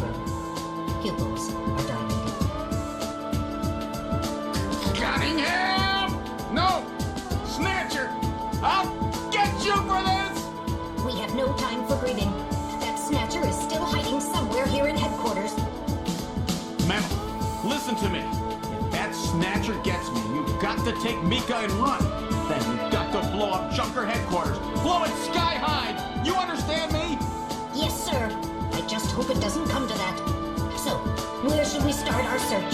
Pupils are dilated. Cunningham! No! Snatcher! I'll get you for this! We have no time for grieving. That Snatcher is still hiding somewhere here in headquarters. Memo, listen to me. If that Snatcher gets me, you've got to take Mika and run. Then you've got to blow up Junker headquarters. Blow it sky high! You understand me? Yes, sir. I just hope it doesn't come to that. So, where should we start our search?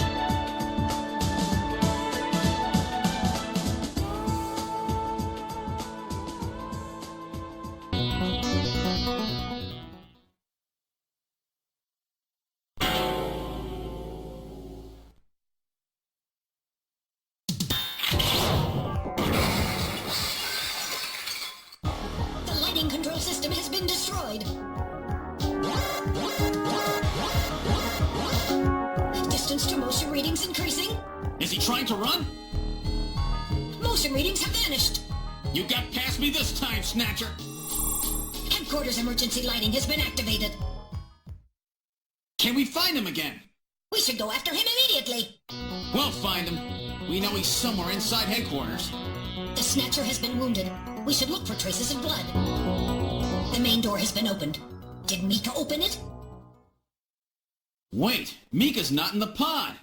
Control system has been destroyed. Distance to motion readings increasing. Is he trying to run? Motion readings have vanished. You got past me this time, Snatcher. Headquarters emergency lighting has been activated. Can we find him again? We should go after him immediately. We'll find him. We know he's somewhere inside headquarters. The Snatcher has been wounded. We should look for traces of blood. The main door has been opened. Did Mika open it? Wait, Mika's not in the pod.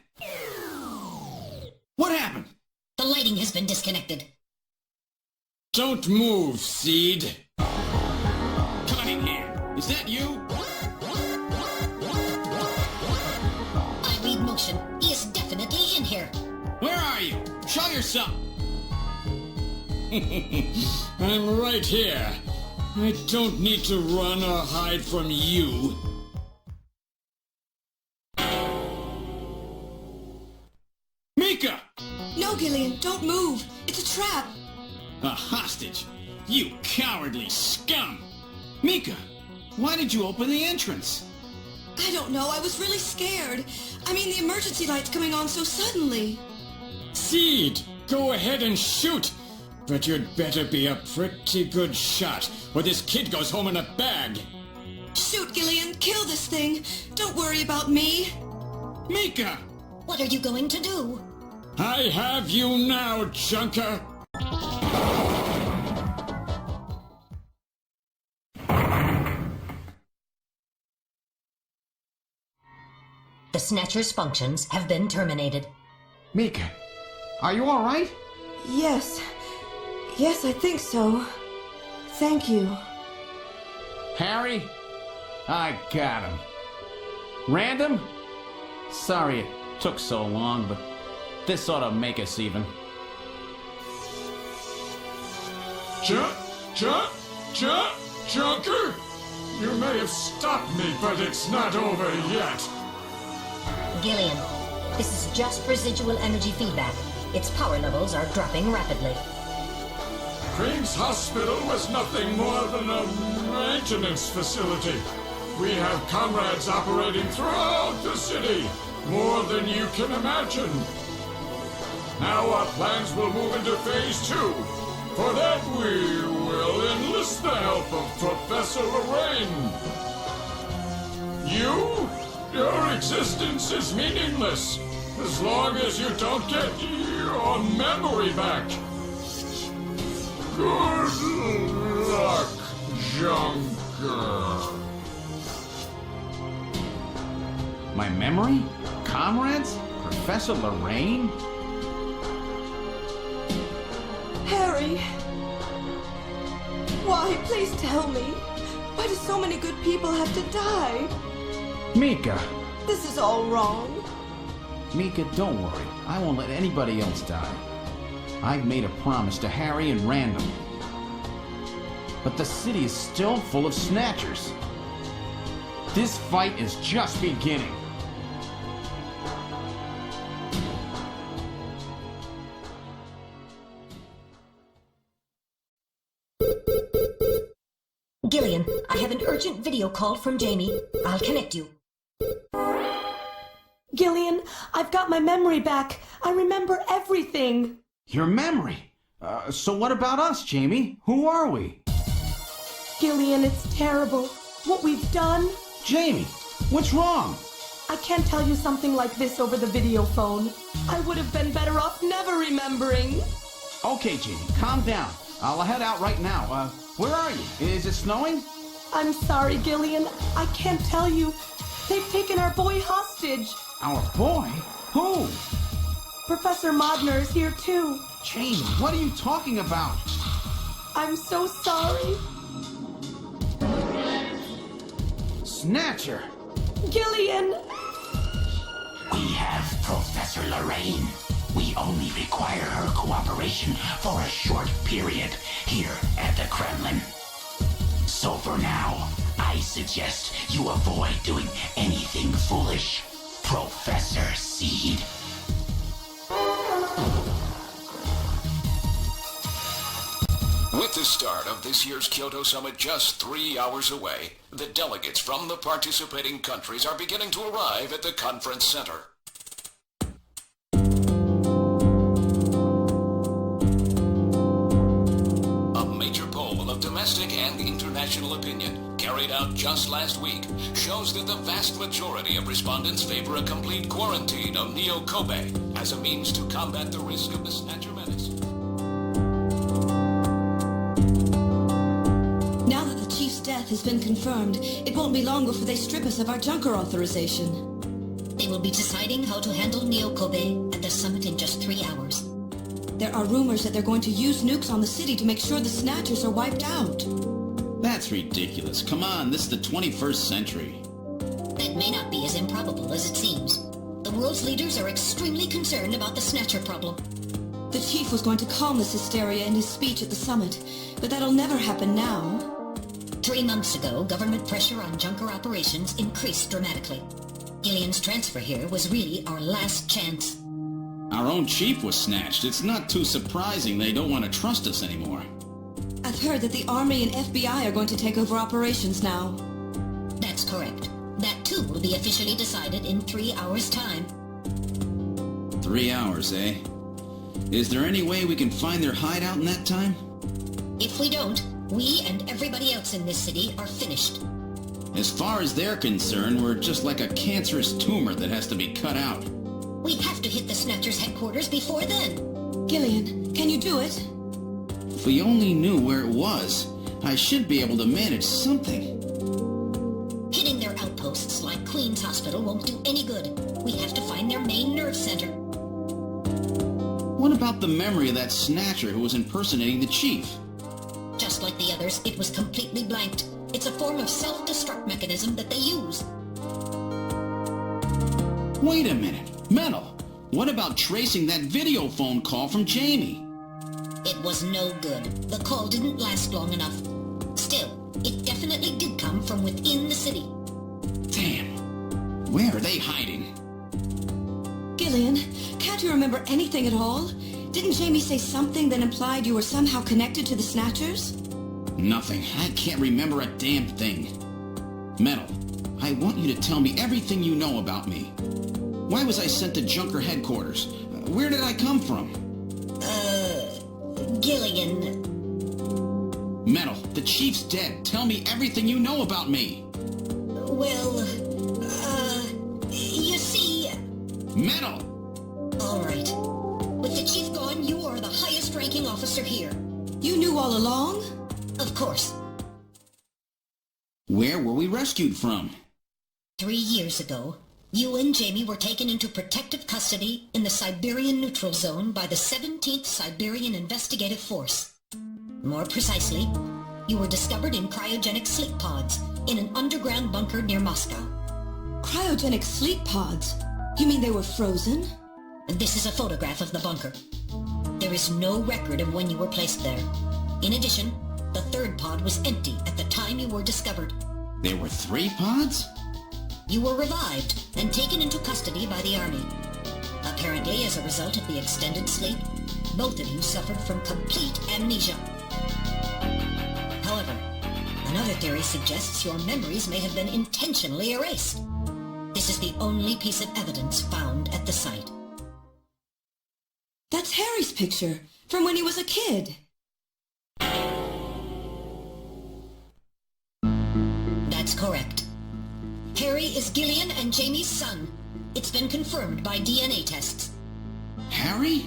What happened? The lighting has been disconnected. Don't move, Seed. Cunningham, is that you? I read motion. He is definitely in here. Where are you? Show yourself. I'm right here. I don't need to run or hide from you. Mika! No, Gillian, don't move. It's a trap. A hostage? You cowardly scum! Mika, why did you open the entrance? I don't know. I was really scared. I mean, the emergency light's coming on so suddenly. Seed, go ahead and shoot. But you'd better be a pretty good shot, or this kid goes home in a bag. Shoot, Gillian. Kill this thing. Don't worry about me. Mika! What are you going to do? I have you now, Junker. The Snatcher's functions have been terminated. Mika, are you all right? Yes. Yes, I think so. Thank you. Harry? I got him. Random? Sorry it took so long, but this ought to make us even. Junker? You may have stopped me, but it's not over yet. Gillian, this is just residual energy feedback. Its power levels are dropping rapidly. Crane's Hospital was nothing more than a maintenance facility. We have comrades operating throughout the city, more than you can imagine. Now our plans will move into Phase 2. For that we will enlist the help of Professor Lorraine. Your existence is meaningless as long as you don't get your memory back. Good luck, Junker. My memory? Comrades? Professor Lorraine? Harry! Why? Please tell me. Why do so many good people have to die? Mika! This is all wrong. Mika, don't worry. I won't let anybody else die. I've made a promise to Harry and Random. But the city is still full of Snatchers. This fight is just beginning. Gillian, I have an urgent video call from Jamie. I'll connect you. Gillian, I've got my memory back. I remember everything. Your memory? So what about us, Jamie? Who are we? Gillian, it's terrible. What we've done. Jamie, what's wrong? I can't tell you something like this over the video phone. I would have been better off never remembering. Okay, Jamie, calm down. I'll head out right now. Where are you? Is it snowing? I'm sorry, Gillian. I can't tell you. They've taken our boy hostage. Our boy? Who? Professor Modner is here too. Jamie, what are you talking about? I'm so sorry. Snatcher! Gillian! We have Professor Lorraine. We only require her cooperation for a short period here at the Kremlin. So for now, I suggest you avoid doing anything foolish, Professor Seed. With the start of this year's Kyoto Summit just 3 hours away, the delegates from the participating countries are beginning to arrive at the conference center. A major poll of domestic and international opinion, carried out just last week, shows that the vast majority of respondents favor a complete quarantine of Neo Kobe as a means to combat the risk of the Snatcher menace. Now that the Chief's death has been confirmed, it won't be long before they strip us of our Junker authorization. They will be deciding how to handle Neo Kobe at the summit in just 3 hours. There are rumors that they're going to use nukes on the city to make sure the Snatchers are wiped out. That's ridiculous. Come on, this is the 21st century. That may not be as improbable as it seems. The world's leaders are extremely concerned about the Snatcher problem. The Chief was going to calm this hysteria in his speech at the summit, but that'll never happen now. 3 months ago, government pressure on Junker operations increased dramatically. Gillian's transfer here was really our last chance. Our own chief was snatched. It's not too surprising they don't want to trust us anymore. I've heard that the Army and FBI are going to take over operations now. That's correct. That too will be officially decided in 3 hours' time. 3 hours, eh? Is there any way we can find their hideout in that time? If we don't, we and everybody else in this city are finished. As far as they're concerned, we're just like a cancerous tumor that has to be cut out. We have to hit the Snatcher's headquarters before then. Gillian, can you do it? If we only knew where it was, I should be able to manage something. Hitting their outposts like Queen's Hospital won't do any good. We have to find their main nerve center. What about the memory of that Snatcher who was impersonating the chief? Just like the others, it was completely blanked. It's a form of self-destruct mechanism that they use. Wait a minute. Metal, what about tracing that video phone call from Jamie? It was no good. The call didn't last long enough. Still, it definitely did come from within the city. Damn. Where are they hiding? Gillian, can't you remember anything at all? Didn't Jamie say something that implied you were somehow connected to the Snatchers? Nothing. I can't remember a damn thing. Metal, I want you to tell me everything you know about me. Why was I sent to Junker headquarters? Where did I come from? Gillian. Metal, the chief's dead. Tell me everything you know about me. Well, you see... Metal! All right. With the chief gone, you are the highest ranking officer here. You knew all along? Of course. Where were we rescued from? 3 years ago, You and Jamie were taken into protective custody in the Siberian Neutral Zone by the 17th Siberian Investigative Force. More precisely, you were discovered in cryogenic sleep pods in an underground bunker near Moscow. Cryogenic sleep pods? You mean they were frozen? This is a photograph of the bunker. There is no record of when you were placed there. In addition, the third pod was empty at the time you were discovered. There were 3 pods? You were revived and taken into custody by the army. Apparently, as a result of the extended sleep, both of you suffered from complete amnesia. However, another theory suggests your memories may have been intentionally erased. This is the only piece of evidence found at the site. That's Harry's picture, from when he was a kid. That's correct. Harry is Gillian and Jamie's son. It's been confirmed by DNA tests. Harry?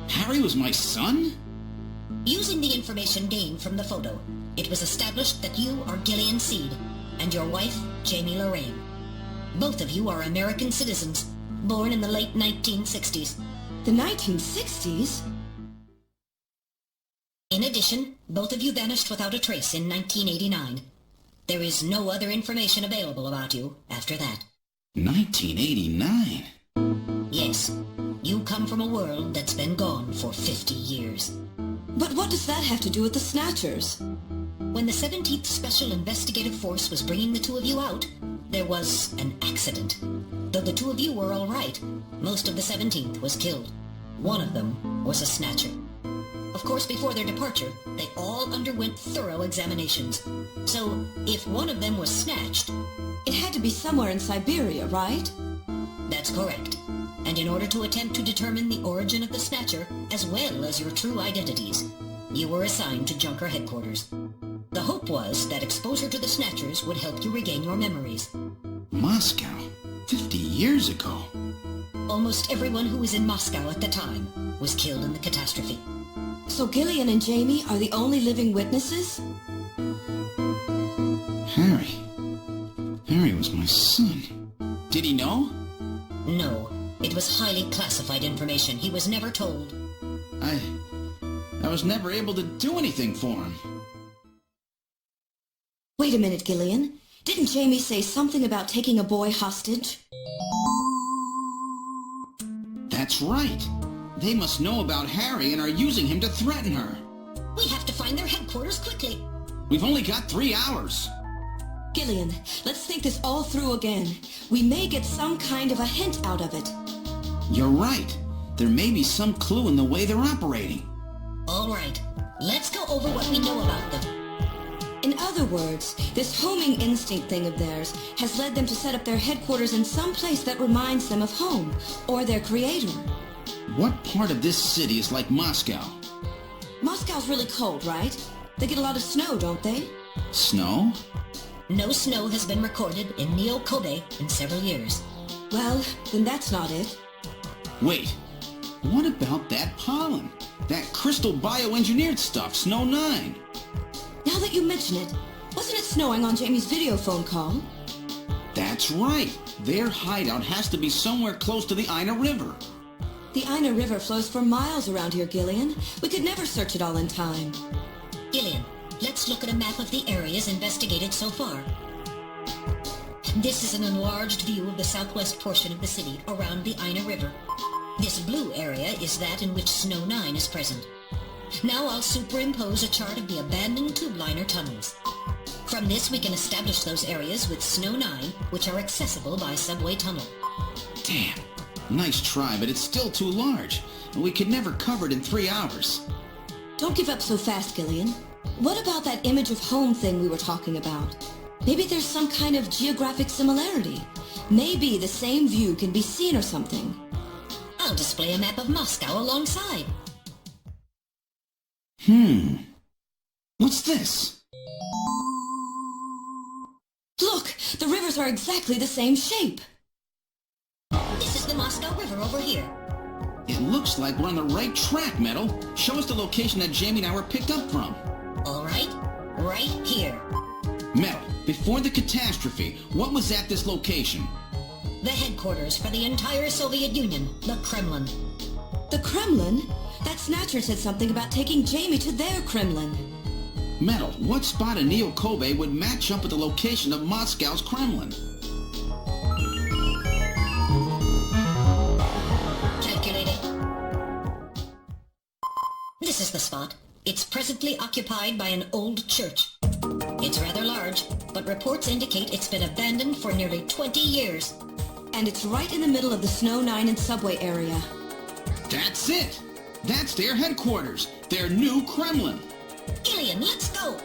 Harry was my son? Using the information gained from the photo, it was established that you are Gillian Seed and your wife, Jamie Lorraine. Both of you are American citizens, born in the late 1960s. The 1960s? In addition, both of you vanished without a trace in 1989. There is no other information available about you after that. 1989? Yes. You come from a world that's been gone for 50 years. But what does that have to do with the Snatchers? When the 17th Special Investigative Force was bringing the two of you out, there was an accident. Though the two of you were all right, most of the 17th was killed. One of them was a Snatcher. Of course, before their departure, they all underwent thorough examinations. So, if one of them was snatched... It had to be somewhere in Siberia, right? That's correct. And in order to attempt to determine the origin of the Snatcher, as well as your true identities, you were assigned to Junker headquarters. The hope was that exposure to the Snatchers would help you regain your memories. Moscow? 50 years ago? Almost everyone who was in Moscow at the time was killed in the catastrophe. So Gillian and Jamie are the only living witnesses? Harry. Harry was my son. Did he know? No. It was highly classified information. He was never told. I was never able to do anything for him. Wait a minute, Gillian. Didn't Jamie say something about taking a boy hostage? That's right. They must know about Harry and are using him to threaten her. We have to find their headquarters quickly. We've only got 3 hours. Gillian, let's think this all through again. We may get some kind of a hint out of it. You're right. There may be some clue in the way they're operating. All right. Let's go over what we know about them. In other words, this homing instinct thing of theirs has led them to set up their headquarters in some place that reminds them of home, or their creator. What part of this city is like Moscow? Moscow's really cold, right? They get a lot of snow, don't they? Snow? No snow has been recorded in Neo-Kobe in several years. Well, then that's not it. Wait, what about that pollen? That crystal bioengineered stuff, Snow 9? Now that you mention it, wasn't it snowing on Jamie's video phone call? That's right. Their hideout has to be somewhere close to the Ina River. The Ina River flows for miles around here, Gillian. We could never search it all in time. Gillian, let's look at a map of the areas investigated so far. This is an enlarged view of the southwest portion of the city around the Ina River. This blue area is that in which Snow 9 is present. Now I'll superimpose a chart of the abandoned tube liner tunnels. From this we can establish those areas with Snow 9, which are accessible by subway tunnel. Damn. Nice try, but it's still too large. We could never cover it in 3 hours. Don't give up so fast, Gillian. What about that image of home thing we were talking about? Maybe there's some kind of geographic similarity. Maybe the same view can be seen or something. I'll display a map of Moscow alongside. What's this? Look! The rivers are exactly the same shape. This is the Moscow River over here. It looks like we're on the right track, Metal. Show us the location that Jamie and I were picked up from. All right. Right here. Metal, before the catastrophe, what was at this location? The headquarters for the entire Soviet Union, the Kremlin. The Kremlin? That Snatcher said something about taking Jamie to their Kremlin. Metal, what spot in Neo Kobe would match up with the location of Moscow's Kremlin? Calculating. This is the spot. It's presently occupied by an old church. It's rather large, but reports indicate it's been abandoned for nearly 20 years. And it's right in the middle of the Snow 9 and subway area. That's it! That's their headquarters, their new Kremlin. Gillian, let's go!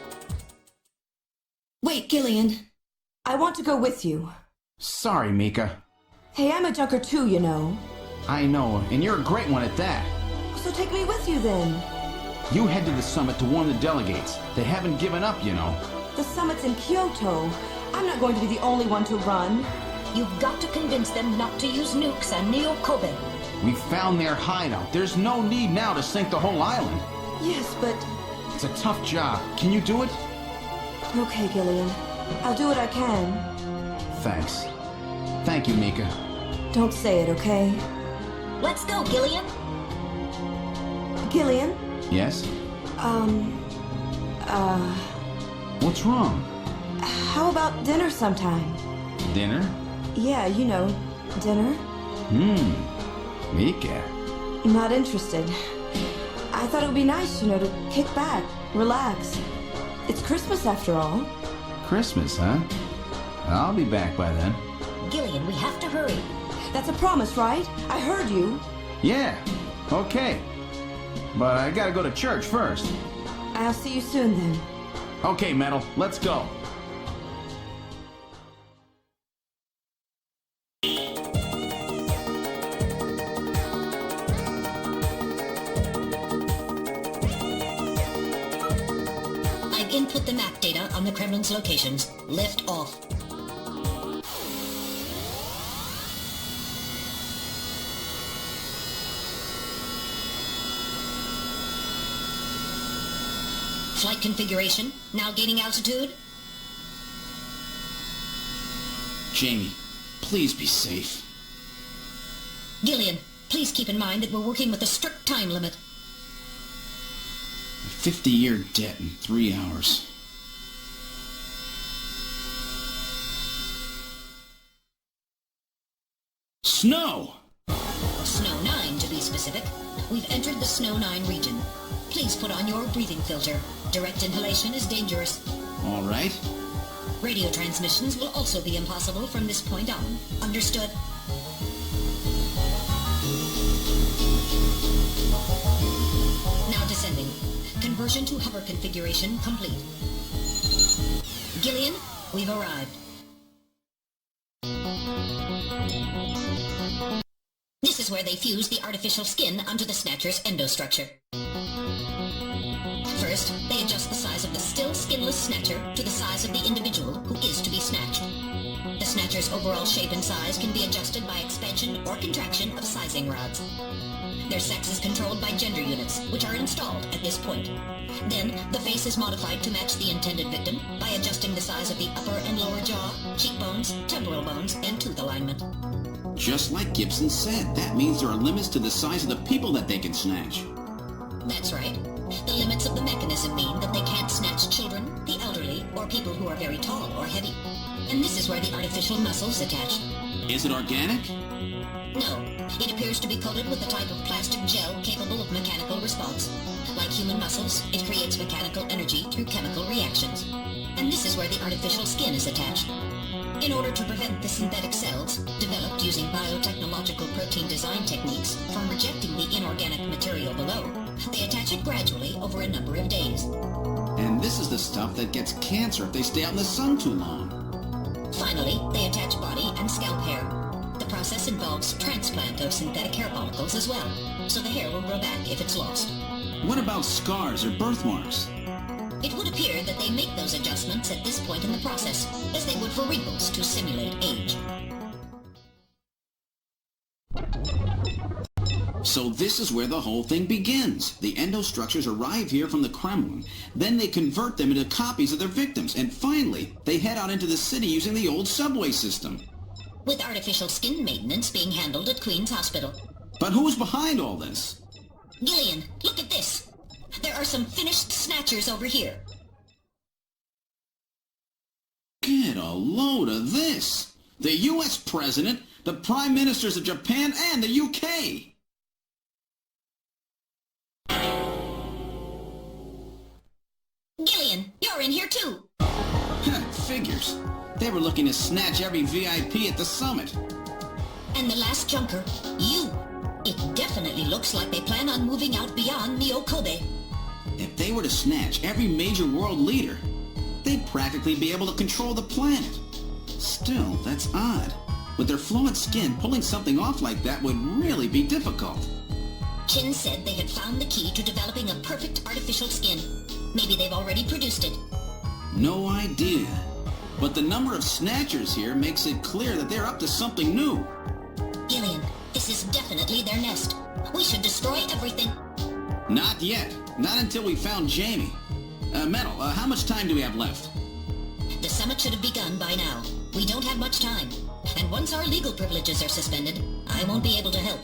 Wait, Gillian. I want to go with you. Sorry, Mika. Hey, I'm a junker too, you know. I know, and you're a great one at that. So take me with you then. You head to the summit to warn the delegates. They haven't given up, you know. The summit's in Kyoto. I'm not going to be the only one to run. You've got to convince them not to use nukes on Neo Kobe. We found their hideout. There's no need now to sink the whole island. Yes, but... It's a tough job. Can you do it? Okay, Gillian. I'll do what I can. Thanks. Thank you, Mika. Don't say it, okay? Let's go, Gillian. Gillian? Yes? What's wrong? How about dinner sometime? Dinner? Yeah, you know, dinner. Mika. Not interested. I thought it would be nice, you know, to kick back, relax. It's Christmas after all. Christmas, huh? I'll be back by then. Gillian, we have to hurry. That's a promise, right? I heard you. Yeah, okay. But I gotta go to church first. I'll see you soon then. Okay, Metal, let's go. I've input the map data on the Kremlin's locations. Lift off. Flight configuration, now gaining altitude. Jamie, please be safe. Gillian, please keep in mind that we're working with a strict time limit. A 50-year debt in 3 hours. Snow! Snow 9, to be specific. We've entered the Snow 9 region. Please put on your breathing filter. Direct inhalation is dangerous. All right. Radio transmissions will also be impossible from this point on. Understood? Now descending. Conversion to hover configuration complete. Gillian, we've arrived. This is where they fuse the artificial skin onto the Snatcher's endostructure. First, they adjust the size of the still skinless Snatcher to the size of the individual who is to be snatched. The Snatcher's overall shape and size can be adjusted by expansion or contraction of sizing rods. Their sex is controlled by gender units, which are installed at this point. Then, the face is modified to match the intended victim by adjusting the size of the upper and lower jaw, cheekbones, temporal bones, and tooth alignment. Just like Gibson said, that means there are limits to the size of the people that they can snatch. That's right. The limits of the mechanism mean that they can't snatch children, the elderly, or people who are very tall or heavy. And this is where the artificial muscles attach. Is it organic? No. It appears to be coated with a type of plastic gel capable of mechanical response. Like human muscles, it creates mechanical energy through chemical reactions. And this is where the artificial skin is attached. In order to prevent the synthetic cells, developed using biotechnological protein design techniques, from rejecting the inorganic material below, they attach it gradually over a number of days. And this is the stuff that gets cancer if they stay out in the sun too long. Finally, they attach body and scalp hair. The process involves transplant of synthetic hair follicles as well, so the hair will grow back if it's lost. What about scars or birthmarks? It would appear that they make those adjustments at this point in the process, as they would for wrinkles to simulate age. So this is where the whole thing begins. The endostructures arrive here from the Kremlin, then they convert them into copies of their victims, and finally, they head out into the city using the old subway system. with artificial skin maintenance being handled at Queen's Hospital. But who's behind all this? Gillian, look at this. There are some finished Snatchers over here. Get a load of this. The U.S. President, the Prime Ministers of Japan, and the U.K. Gillian, you're in here too. Figures. They were looking to snatch every VIP at the summit. And the last junker, you. It definitely looks like they plan on moving out beyond Neo-Kobe. If they were to snatch every major world leader, they'd practically be able to control the planet. Still, that's odd. With their flawed skin, pulling something off like that would really be difficult. Chin said they had found the key to developing a perfect artificial skin. Maybe they've already produced it. No idea. But the number of Snatchers here makes it clear that they're up to something new. Gillian, this is definitely their nest. We should destroy everything. Not yet. Not until we found Jamie. Metal, how much time do we have left? The summit should have begun by now. We don't have much time. And once our legal privileges are suspended, I won't be able to help.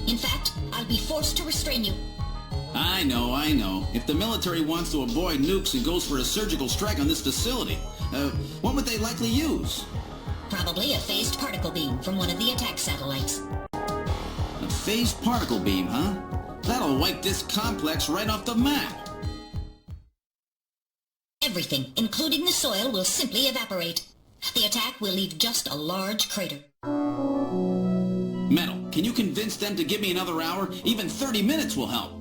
In fact, I'll be forced to restrain you. I know. If the military wants to avoid nukes and goes for a surgical strike on this facility, what would they likely use? Probably a phased particle beam from one of the attack satellites. A phased particle beam, huh? That'll wipe this complex right off the map. Everything, including the soil, will simply evaporate. The attack will leave just a large crater. Metal, can you convince them to give me another hour? Even 30 minutes will help.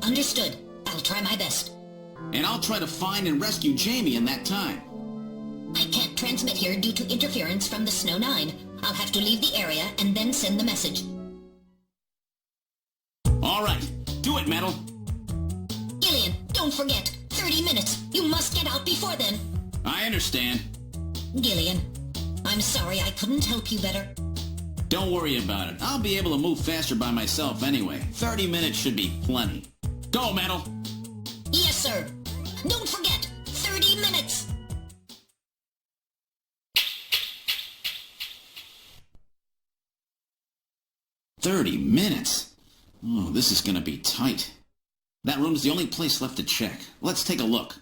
Understood. I'll try my best. And I'll try to find and rescue Jamie in that time. I can't transmit here due to interference from the Snow 9. I'll have to leave the area and then send the message. All right. Do it, Metal. Gillian, don't forget. 30 minutes. You must get out before then. I understand. Gillian, I'm sorry I couldn't help you better. Don't worry about it. I'll be able to move faster by myself anyway. 30 minutes should be plenty. Go, Metal. Yes, sir. Don't forget, 30 minutes. "30 minutes? Oh, this is gonna be tight. That room's the only place left to check. Let's take a look.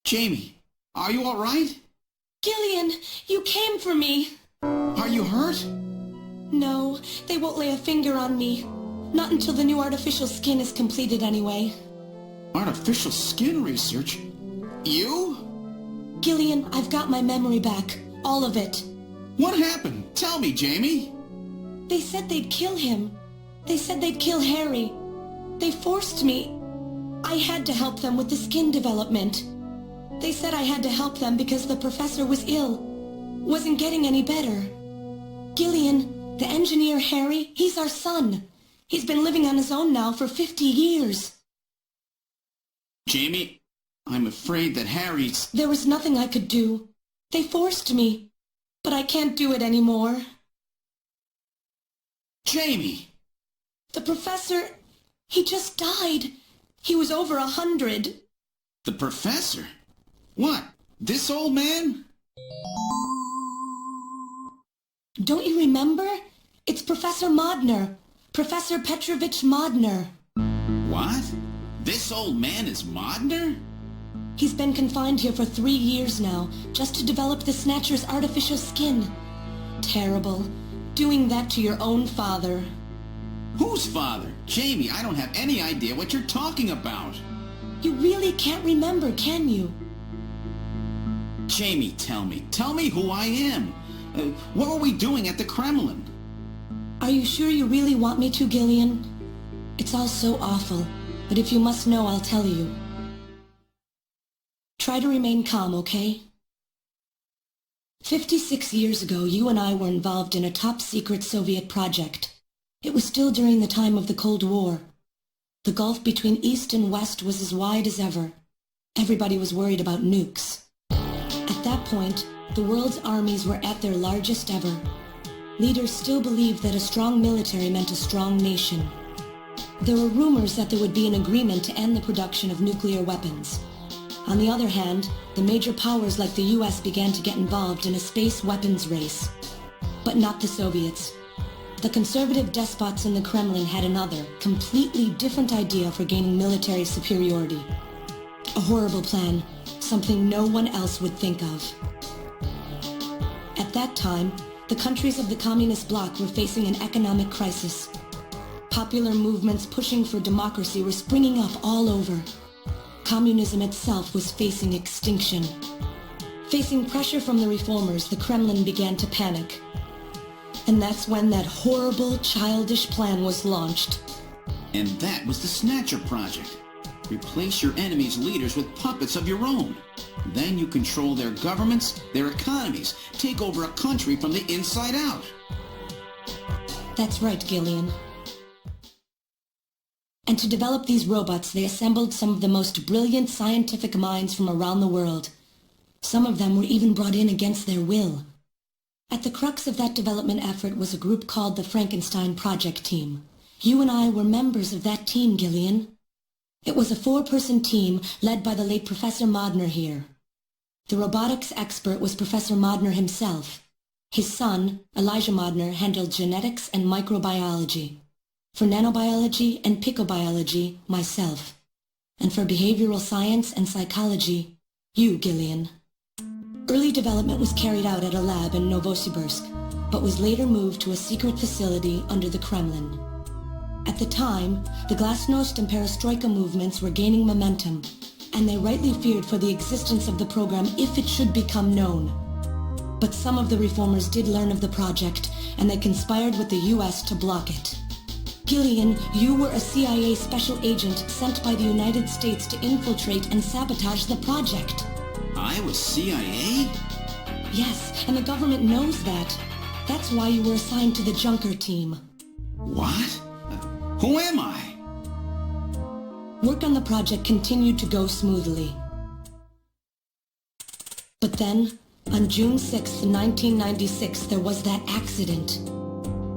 Jamie, are you all right? Gillian, you came for me. Are you hurt? No, they won't lay a finger on me. Not until the new artificial skin is completed anyway. Artificial skin research? You? Gillian, I've got my memory back. All of it. What happened? Tell me, Jamie. They said they'd kill him. They said they'd kill Harry. They forced me. I had to help them with the skin development. They said I had to help them because the professor was ill. Wasn't getting any better. Gillian, the engineer Harry, he's our son. He's been living on his own now for 50 years. Jamie, I'm afraid that Harry's... There was nothing I could do. They forced me. But I can't do it anymore. Jamie! The professor, he just died. He was over 100. The professor? What? This old man? Don't you remember? It's Professor Modner. Professor Petrovich Modner. What? This old man is Modner? He's been confined here for 3 years now, just to develop the Snatcher's artificial skin. Terrible. Doing that to your own father. Whose father? Jamie, I don't have any idea what you're talking about. You really can't remember, can you? Jamie, tell me. Tell me who I am. What were we doing at the Kremlin? Are you sure you really want me to, Gillian? It's all so awful, but if you must know, I'll tell you. Try to remain calm, okay? 56 years ago, you and I were involved in a top-secret Soviet project. It was still during the time of the Cold War. The gulf between East and West was as wide as ever. Everybody was worried about nukes. At that point, The world's armies were at their largest ever. Leaders still believed that a strong military meant a strong nation. There were rumors that there would be an agreement to end the production of nuclear weapons. On the other hand, the major powers like the US began to get involved in a space weapons race. But not the Soviets. The conservative despots in the Kremlin had another, completely different idea for gaining military superiority. A horrible plan, something no one else would think of. At that time, the countries of the communist bloc were facing an economic crisis. Popular movements pushing for democracy were springing up all over. Communism itself was facing extinction. Facing pressure from the reformers, the Kremlin began to panic. And that's when that horrible, childish plan was launched. And that was the Snatcher project. Replace your enemy's leaders with puppets of your own. Then you control their governments, their economies, take over a country from the inside out. That's right, Gillian. And to develop these robots, they assembled some of the most brilliant scientific minds from around the world. Some of them were even brought in against their will. At the crux of that development effort was a group called the Frankenstein Project Team. You and I were members of that team, Gillian. It was a 4-person team led by the late Professor Modner here. The robotics expert was Professor Modner himself. His son, Elijah Modner, handled genetics and microbiology. For nanobiology and picobiology, myself. And for behavioral science and psychology, you, Gillian. Early development was carried out at a lab in Novosibirsk, but was later moved to a secret facility under the Kremlin. At the time, the Glasnost and Perestroika movements were gaining momentum, and they rightly feared for the existence of the program if it should become known. But some of the reformers did learn of the project, and they conspired with the US to block it. Gillian, you were a CIA special agent sent by the United States to infiltrate and sabotage the project. I was CIA? Yes, and the government knows that. That's why you were assigned to the Junker team. What? Who am I? Work on the project continued to go smoothly. But then, on June 6, 1996, there was that accident.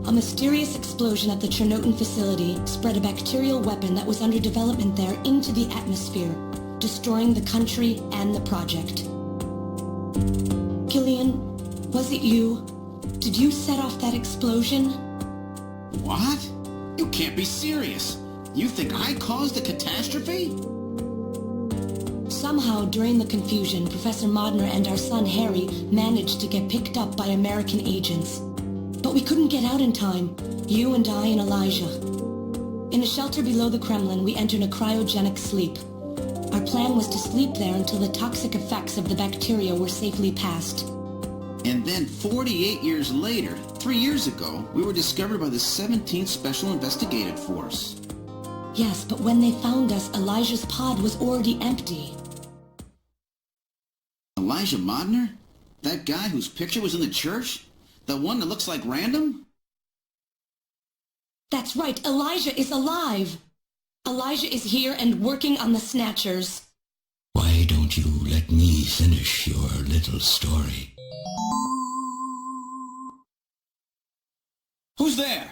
A mysterious explosion at the Chernobyl facility spread a bacterial weapon that was under development there into the atmosphere, destroying the country and the project. Gillian, was it you? Did you set off that explosion? What? You can't be serious. You think I caused the catastrophe? Somehow, during the confusion, Professor Modner and our son Harry managed to get picked up by American agents. But we couldn't get out in time, you and I and Elijah. In a shelter below the Kremlin, we entered a cryogenic sleep. Our plan was to sleep there until the toxic effects of the bacteria were safely passed. And then 48 years later, 3 years ago, we were discovered by the 17th Special Investigative Force. Yes, but when they found us, Elijah's pod was already empty. Elijah Modner? That guy whose picture was in the church? The one that looks like Random? That's right, Elijah is alive! Elijah is here and working on the Snatchers. Why don't you let me finish your little story? Who's there?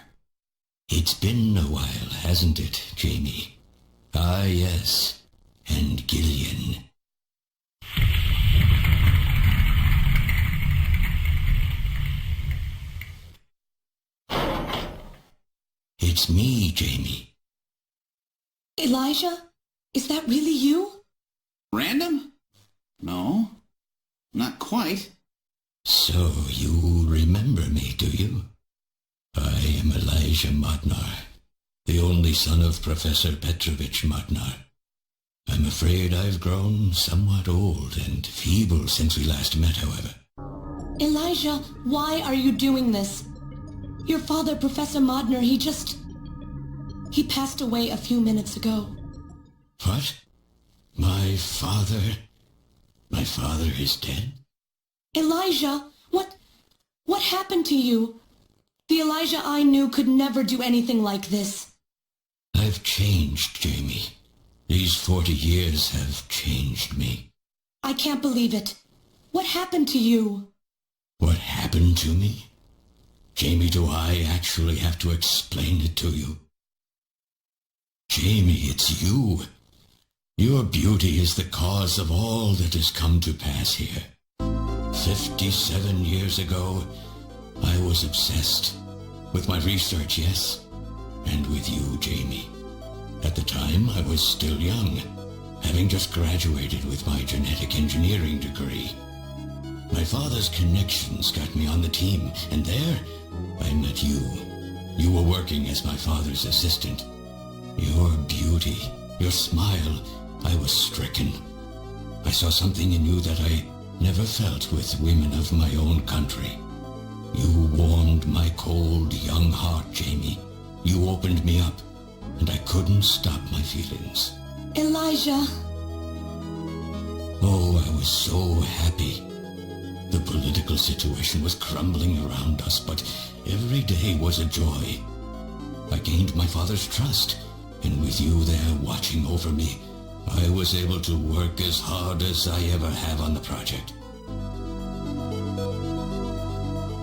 It's been a while, hasn't it, Jamie? Ah, yes. And Gillian. It's me, Jamie. Elijah? Is that really you? Random? No, not quite. So you remember me, do you? I am Elijah Modnar, the only son of Professor Petrovich Modnar. I'm afraid I've grown somewhat old and feeble since we last met, however. Elijah, why are you doing this? Your father, Professor Modner, he passed away a few minutes ago. What? My father is dead? Elijah, what happened to you? The Elijah I knew could never do anything like this. I've changed, Jamie. These 40 years have changed me. I can't believe it. What happened to you? What happened to me? Jamie, do I actually have to explain it to you? Jamie, it's you. Your beauty is the cause of all that has come to pass here. 57 years ago, I was obsessed. With my research, yes. And with you, Jamie. At the time, I was still young, having just graduated with my genetic engineering degree. My father's connections got me on the team, and there, I met you. You were working as my father's assistant. Your beauty, your smile, I was stricken. I saw something in you that I never felt with women of my own country. You warmed my cold, young heart, Jamie. You opened me up, and I couldn't stop my feelings. Elijah. Oh, I was so happy. The political situation was crumbling around us, but every day was a joy. I gained my father's trust, and with you there watching over me, I was able to work as hard as I ever have on the project.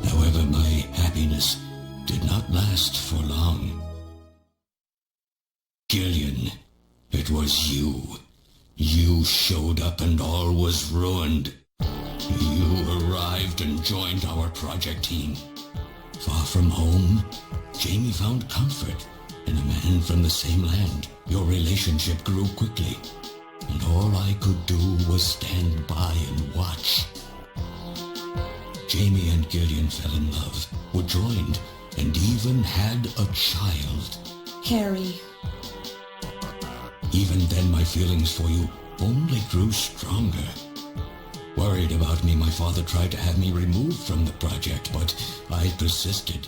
However, my happiness did not last for long. Gillian, it was you. You showed up and all was ruined. You arrived and joined our project team. Far from home, Jamie found comfort in a man from the same land. Your relationship grew quickly, and all I could do was stand by and watch. Jamie and Gillian fell in love, were joined, and even had a child. Harry. Even then, my feelings for you only grew stronger. Worried about me, my father tried to have me removed from the project, but I persisted.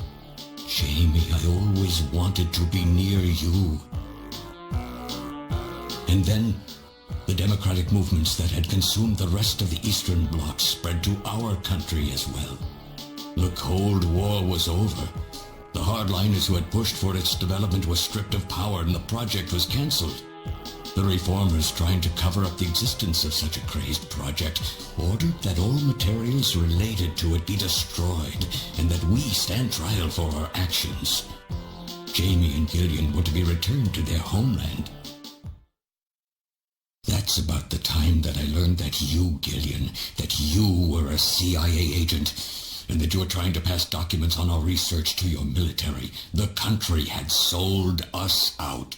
Jamie, I always wanted to be near you. And then, the democratic movements that had consumed the rest of the Eastern Bloc spread to our country as well. The Cold War was over. The hardliners who had pushed for its development were stripped of power and the project was cancelled. The reformers, trying to cover up the existence of such a crazed project, ordered that all materials related to it be destroyed and that we stand trial for our actions. Jamie and Gillian were to be returned to their homeland. That's about the time that I learned that you, Gillian, that you were a CIA agent, and that you were trying to pass documents on our research to your military. The country had sold us out.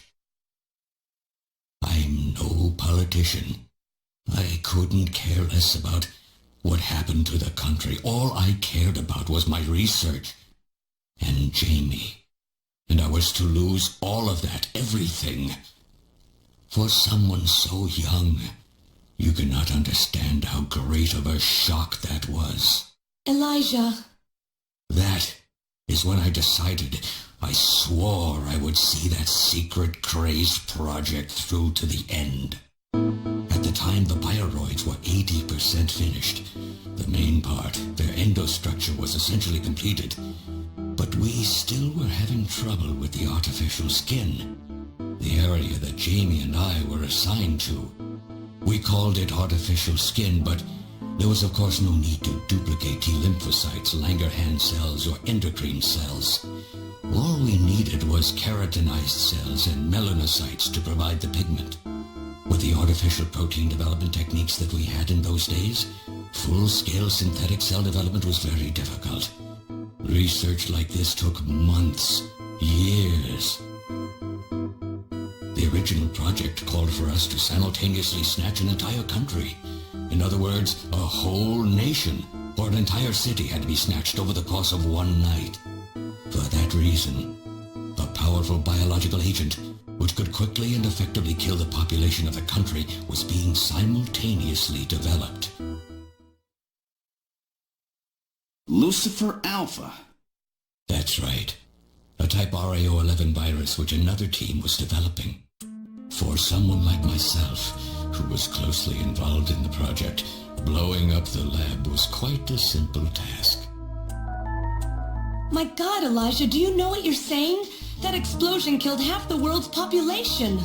I'm no politician. I couldn't care less about what happened to the country. All I cared about was my research and Jamie. And I was to lose all of that, everything. For someone so young, you cannot understand how great of a shock that was. Elijah. That is when I decided, I swore I would see that secret crazed project through to the end. At the time, the bioroids were 80% finished. The main part, their endostructure, was essentially completed. But we still were having trouble with the artificial skin, the area that Jamie and I were assigned to. We called it artificial skin, but there was of course no need to duplicate T lymphocytes, Langerhans cells, or endocrine cells. All we needed was keratinized cells and melanocytes to provide the pigment. With the artificial protein development techniques that we had in those days, full-scale synthetic cell development was very difficult. Research like this took months, years. The original project called for us to simultaneously snatch an entire country. In other words, a whole nation, or an entire city had to be snatched over the course of one night. For that reason, a powerful biological agent, which could quickly and effectively kill the population of the country, was being simultaneously developed. Lucifer Alpha. That's right. A type RAO11 virus which another team was developing. For someone like myself, who was closely involved in the project, blowing up the lab was quite a simple task. My God, Elijah, do you know what you're saying? That explosion killed half the world's population.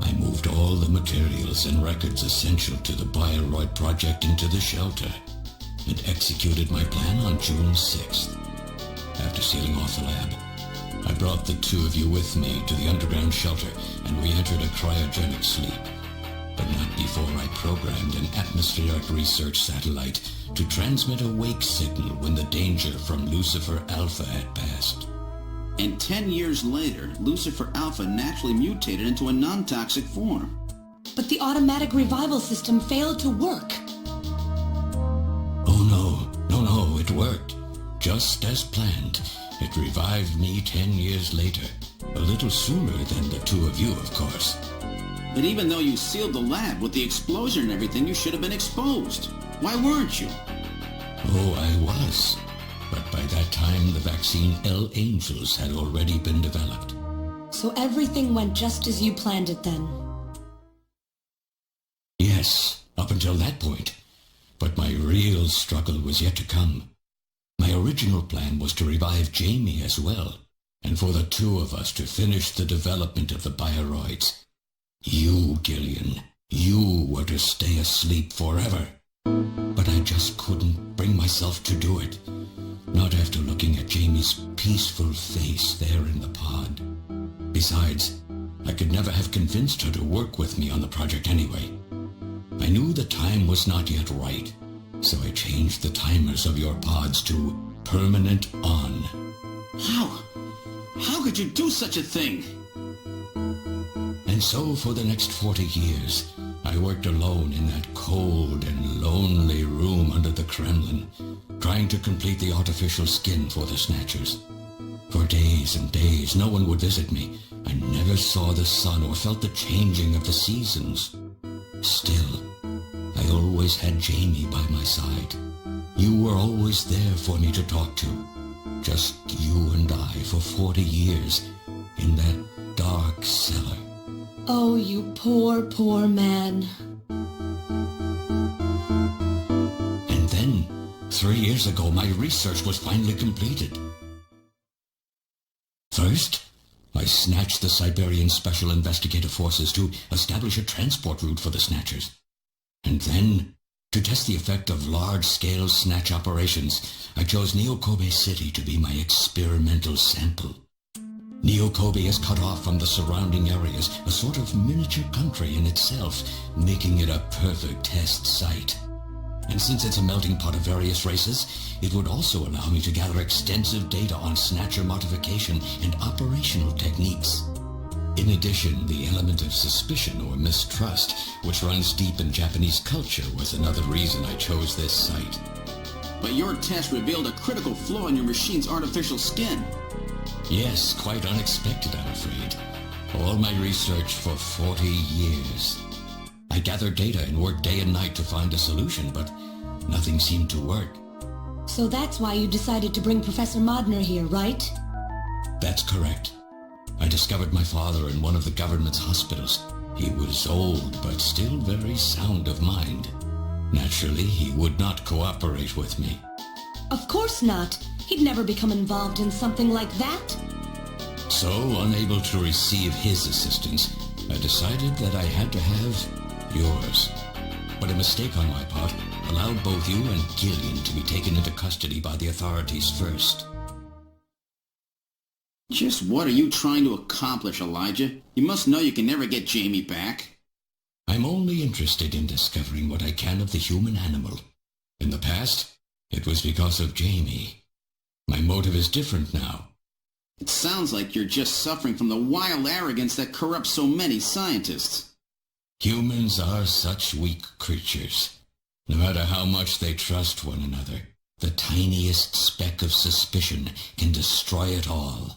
I moved all the materials and records essential to the Bioroid project into the shelter. and executed my plan on June 6th. After sealing off the lab, I brought the two of you with me to the underground shelter, and we entered a cryogenic sleep. But not before I programmed an atmospheric research satellite to transmit a wake signal when the danger from Lucifer Alpha had passed. And 10 years later, Lucifer Alpha naturally mutated into a non-toxic form. But the automatic revival system failed to work. Oh no, it worked. Just as planned. It revived me 10 years later. A little sooner than the two of you, of course. But even though you sealed the lab with the explosion and everything, you should have been exposed. Why weren't you? Oh, I was. But by that time, the vaccine L Angels had already been developed. So everything went just as you planned it then? Yes, up until that point. But my real struggle was yet to come. My original plan was to revive Jamie as well, and for the two of us to finish the development of the bioroids. You, Gillian, you were to stay asleep forever. But I just couldn't bring myself to do it. Not after looking at Jamie's peaceful face there in the pod. Besides, I could never have convinced her to work with me on the project anyway. I knew the time was not yet right, so I changed the timers of your pods to permanent on. How could you do such a thing? And so for the next 40 years, I worked alone in that cold and lonely room under the Kremlin, trying to complete the artificial skin for the Snatchers. For days and days, no one would visit me. I never saw the sun or felt the changing of the seasons. Still, I always had Jamie by my side. You were always there for me to talk to. Just you and I for 40 years in that dark cellar. Oh, you poor, poor man. And then, 3 years ago, my research was finally completed. First, I snatched the Siberian Special Investigative Forces to establish a transport route for the Snatchers. And then, to test the effect of large-scale snatch operations, I chose Neo-Kobe City to be my experimental sample. Neo-Kobe is cut off from the surrounding areas, a sort of miniature country in itself, making it a perfect test site. And since it's a melting pot of various races, it would also allow me to gather extensive data on Snatcher modification and operational techniques. In addition, the element of suspicion or mistrust, which runs deep in Japanese culture, was another reason I chose this site. But your test revealed a critical flaw in your machine's artificial skin. Yes, quite unexpected, I'm afraid. All my research for 40 years. I gathered data and worked day and night to find a solution, but nothing seemed to work. So that's why you decided to bring Professor Modner here, right? That's correct. I discovered my father in one of the government's hospitals. He was old, but still very sound of mind. Naturally, he would not cooperate with me. Of course not. He'd never become involved in something like that. So, unable to receive his assistance, I decided that I had to have yours. But a mistake on my part allowed both you and Gillian to be taken into custody by the authorities first. Just what are you trying to accomplish, Elijah? You must know you can never get Jamie back. I'm only interested in discovering what I can of the human animal. In the past, it was because of Jamie. My motive is different now. It sounds like you're just suffering from the wild arrogance that corrupts so many scientists. Humans are such weak creatures. No matter how much they trust one another, the tiniest speck of suspicion can destroy it all.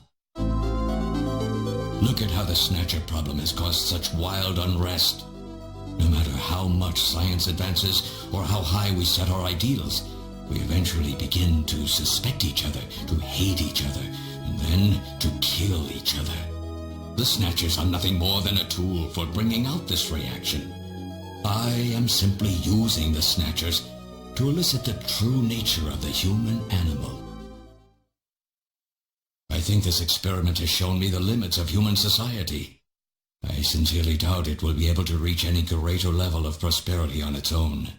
Look at how the Snatcher problem has caused such wild unrest. No matter how much science advances or how high we set our ideals, we eventually begin to suspect each other, to hate each other, and then to kill each other. The Snatchers are nothing more than a tool for bringing out this reaction. I am simply using the Snatchers to elicit the true nature of the human animal. I think this experiment has shown me the limits of human society. I sincerely doubt it will be able to reach any greater level of prosperity on its own.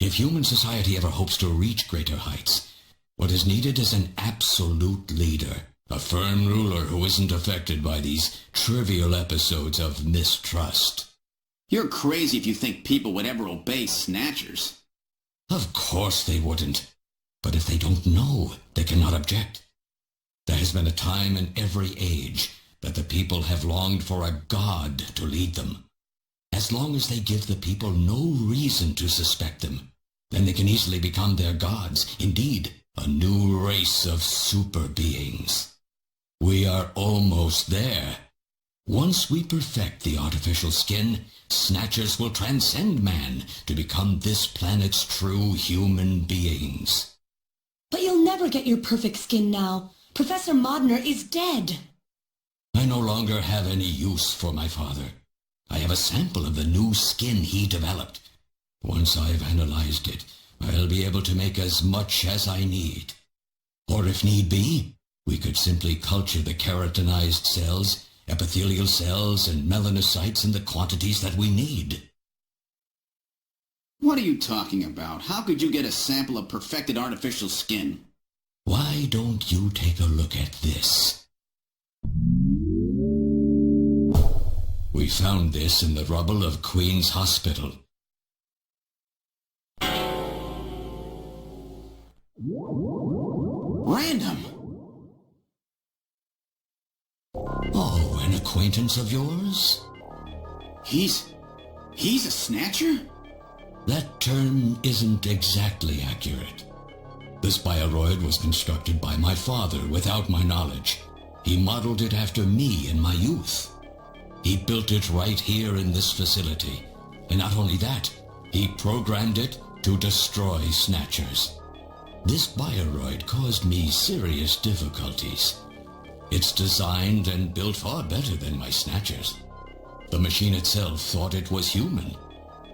If human society ever hopes to reach greater heights, what is needed is an absolute leader, a firm ruler who isn't affected by these trivial episodes of mistrust. You're crazy if you think people would ever obey Snatchers. Of course they wouldn't. But if they don't know, they cannot object. There has been a time in every age that the people have longed for a god to lead them. As long as they give the people no reason to suspect them, then they can easily become their gods, indeed, a new race of super beings. We are almost there. Once we perfect the artificial skin, Snatchers will transcend man to become this planet's true human beings. But you'll never get your perfect skin now. Professor Modner is dead. I no longer have any use for my father. I have a sample of the new skin he developed. Once I've analyzed it, I'll be able to make as much as I need. Or if need be, we could simply culture the keratinized cells, epithelial cells, and melanocytes in the quantities that we need. What are you talking about? How could you get a sample of perfected artificial skin? Why don't you take a look at this? We found this in the rubble of Queen's Hospital. Random! Oh, an acquaintance of yours? He's a Snatcher? That term isn't exactly accurate. This bioroid was constructed by my father without my knowledge. He modeled it after me in my youth. He built it right here in this facility. And not only that, he programmed it to destroy Snatchers. This bioroid caused me serious difficulties. It's designed and built far better than my Snatchers. The machine itself thought it was human.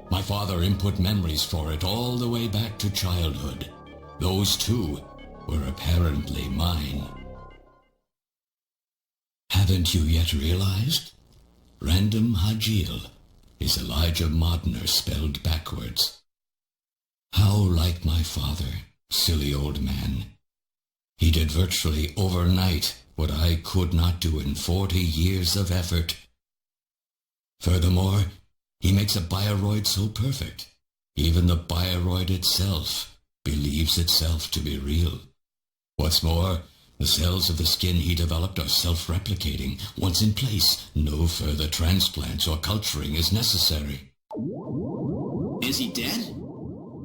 My father input memories for it all the way back to childhood. Those too were apparently mine. Haven't you yet realized? Random Hajil is Elijah Modner spelled backwards. How like my father, silly old man. He did virtually overnight what I could not do in 40 years of effort. Furthermore, he makes a bioroid so perfect, even the bioroid itself believes itself to be real. What's more, the cells of the skin he developed are self-replicating. Once in place, no further transplants or culturing is necessary. Is he dead?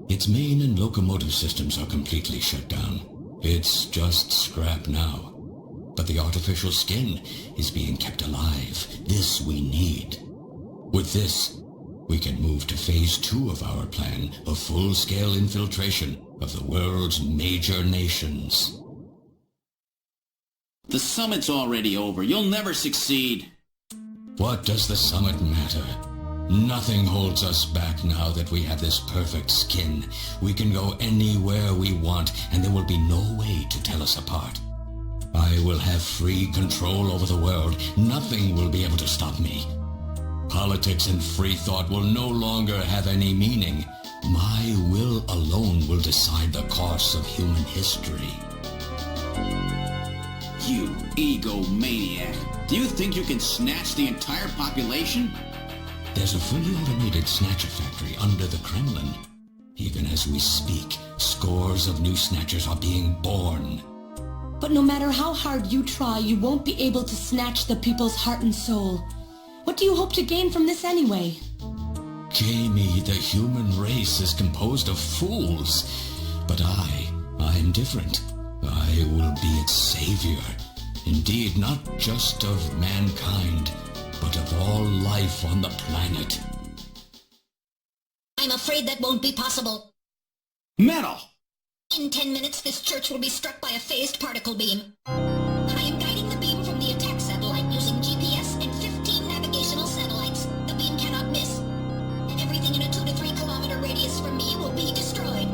Its main and locomotive systems are completely shut down. It's just scrap now. But the artificial skin is being kept alive. This we need. With this, we can move to phase 2 of our plan of full-scale infiltration of the world's major nations. The summit's already over. You'll never succeed. What does the summit matter? Nothing holds us back now that we have this perfect skin. We can go anywhere we want, and there will be no way to tell us apart. I will have free control over the world. Nothing will be able to stop me. Politics and free thought will no longer have any meaning. My will alone will decide the course of human history. You egomaniac. Do you think you can snatch the entire population? There's a fully automated Snatcher factory under the Kremlin. Even as we speak, scores of new Snatchers are being born. But no matter how hard you try, you won't be able to snatch the people's heart and soul. What do you hope to gain from this anyway? Jamie, the human race is composed of fools. But I'm different. I will be its savior. Indeed, not just of mankind, but of all life on the planet. I'm afraid that won't be possible. Metal! In 10 minutes, this church will be struck by a phased particle beam. I am guiding the beam from the attack satellite using GPS and 15 navigational satellites. The beam cannot miss. Everything in a 2 to 3 kilometer radius from me will be destroyed.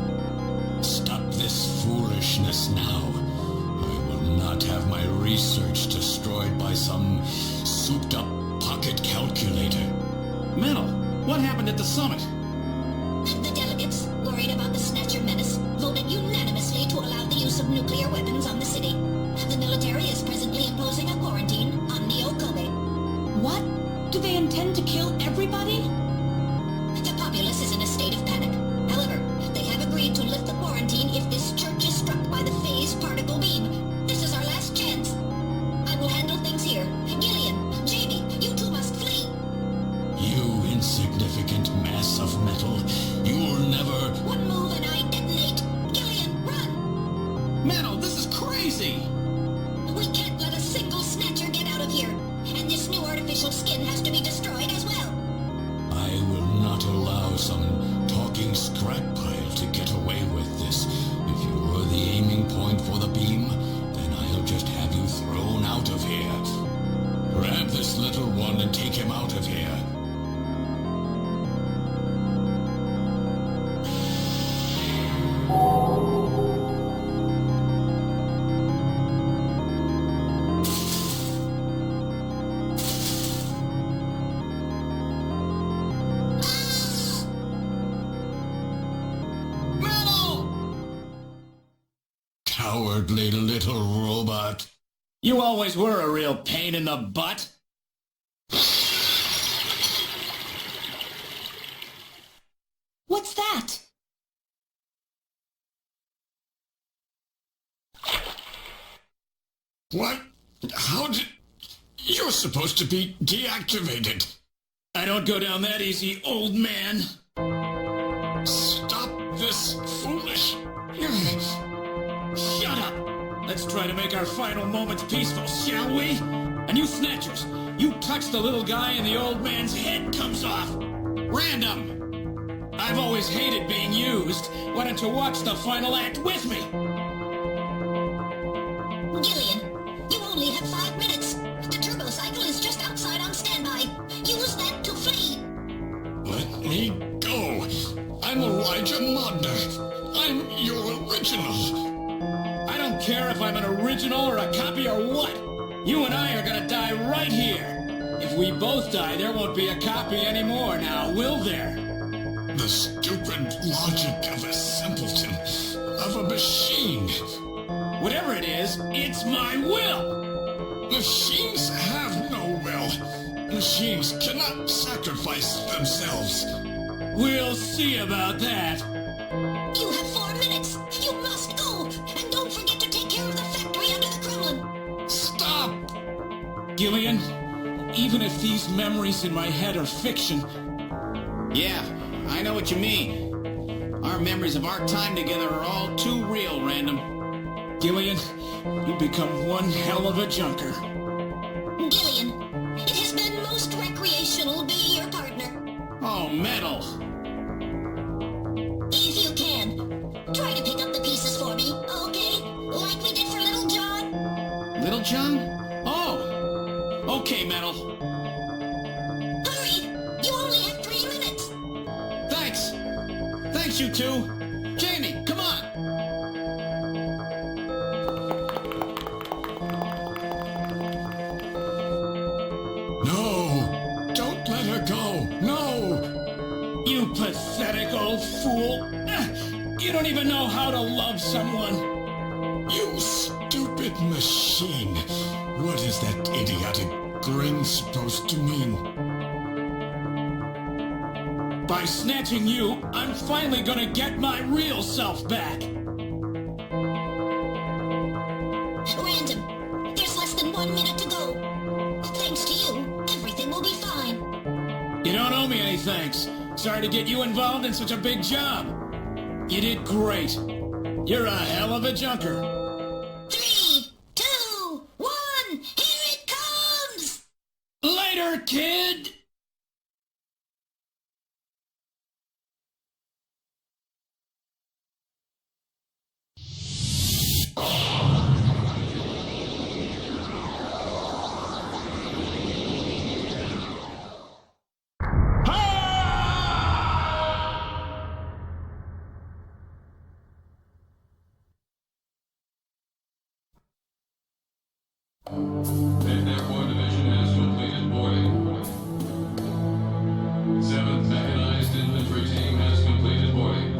Stop this foolishness now. I will not have my research destroyed by some souped-up pocket calculator. Metal, what happened at the summit? The delegates, worried about from the city. The military is presently imposing a quarantine on Neo Kobe. What? Do they intend to kill everybody? The populace is in a state of panic. However, they have agreed to lift the quarantine if this church is struck by the phase particle beam. This is our last chance. I will handle things here. Gillian, Jamie, you two must flee. You insignificant mass of metal. You'll never... One move and I detonate. Gillian, run! Metal, this is crazy! We can't let a single Snatcher get out of here. And this new artificial skin has to be destroyed as well. I will not allow some talking scrap pile to get away with this. If you're the aiming point for the beam, then I'll just have you thrown out of here. Grab this little one and take him out of here. Cowardly little robot. You always were a real pain in the butt. What's that? What? How did... You're supposed to be deactivated. I don't go down that easy, old man. Stop this foolish... Shut up! Let's try to make our final moments peaceful, shall we? And you Snatchers, you touch the little guy and the old man's head comes off. Random! I've always hated being used. Why don't you watch the final act with me? Gillian, you only have 5 minutes. The turbo cycle is just outside on standby. Use that to flee. Let me go. I'm Elijah Modner. I'm your original. I don't care if I'm an original or a copy or what. You and I are gonna die right here. If we both die, there won't be a copy anymore now, will there? The stupid logic of a simpleton, of a machine. Whatever it is, it's my will! Machines have no will. Machines cannot sacrifice themselves. We'll see about that. You have 4 minutes. You must go. And don't forget to take care of the factory under the Kremlin. Stop! Gillian, even if these memories in my head are fiction... Yeah, I know what you mean. Our memories of our time together are all too real, Random. Gillian, you become one hell of a junker. Gillian, it has been most recreational being your partner. Oh, Metal. If you can, try to pick up the pieces for me, okay? Like we did for Little John. Little John? Oh! Okay, Metal. Hurry! You only have 3 minutes. Thanks! Thanks, you two! Jamie, come on! No! Don't let her go! No! You pathetic old fool! You don't even know how to love someone! You stupid machine! What is that idiotic grin supposed to mean? By snatching you, I'm finally gonna get my real self back! Random, there's less than 1 minute to go. Thanks to you, everything will be fine. You don't owe me any thanks. Sorry to get you involved in such a big job. You did great. You're a hell of a junker. 3, 2, 1, here it comes! Later, kid! Airport Division has completed boarding. 7th Mechanized Infantry Team has completed boarding.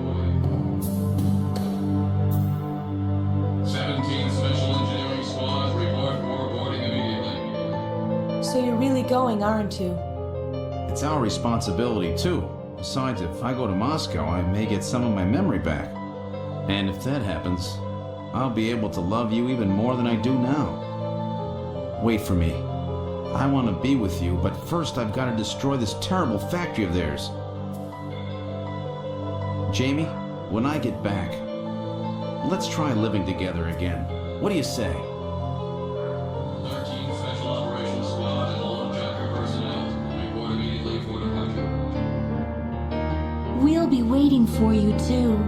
17th Special really going, aren't you? It's our responsibility, too. Besides, if I go to Moscow, I may get some of my memory back. And if that happens, I'll be able to love you even more than I do now. Wait for me. I want to be with you, but first I've got to destroy this terrible factory of theirs. Jamie, when I get back, let's try living together again. What do you say? 13 Special Operations Squad and all Junker personnel report immediately for departure. We'll be waiting for you, too.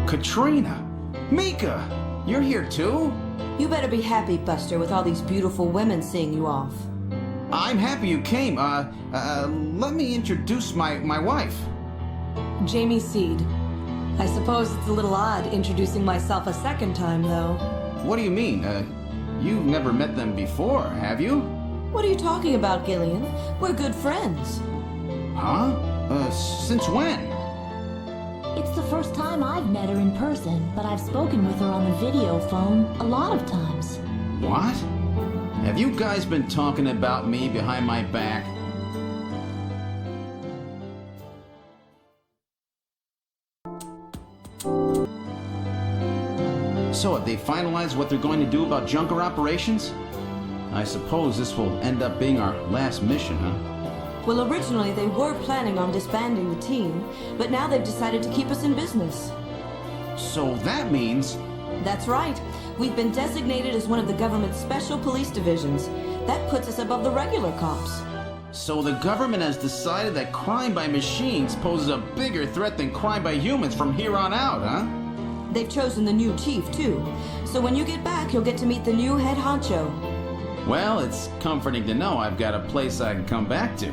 Katrina! Mika! You're here too? You better be happy, Buster, with all these beautiful women seeing you off. I'm happy you came. Let me introduce my wife. Jamie Seed. I suppose it's a little odd introducing myself a second time, though. What do you mean? You've never met them before, have you? What are you talking about, Gillian? We're good friends. Huh? Since when? It's the first time I've met her in person, but I've spoken with her on the video phone a lot of times. What? Have you guys been talking about me behind my back? So have they finalized what they're going to do about Junker operations? I suppose this will end up being our last mission, huh? Well, originally they were planning on disbanding the team, but now they've decided to keep us in business. So that means... That's right. We've been designated as one of the government's special police divisions. That puts us above the regular cops. So the government has decided that crime by machines poses a bigger threat than crime by humans from here on out, huh? They've chosen the new chief, too. So when you get back, you'll get to meet the new head honcho. Well, it's comforting to know I've got a place I can come back to.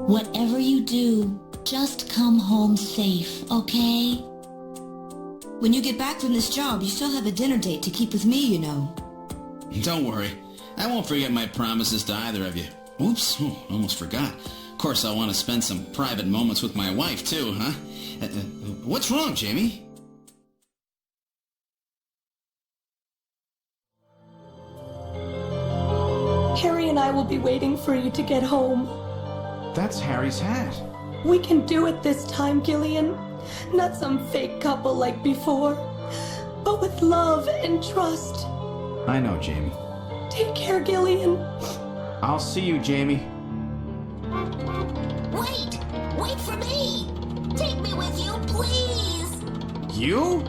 Whatever you do, just come home safe, okay? When you get back from this job, you still have a dinner date to keep with me, you know. Don't worry. I won't forget my promises to either of you. Oops, almost forgot. Of course, I'll want to spend some private moments with my wife, too, huh? What's wrong, Jamie? Harry and I will be waiting for you to get home. That's Harry's hat. We can do it this time, Gillian. Not some fake couple like before, but with love and trust. I know, Jamie. Take care, Gillian. I'll see you, Jamie. Wait! Wait for me! Take me with you, please! You?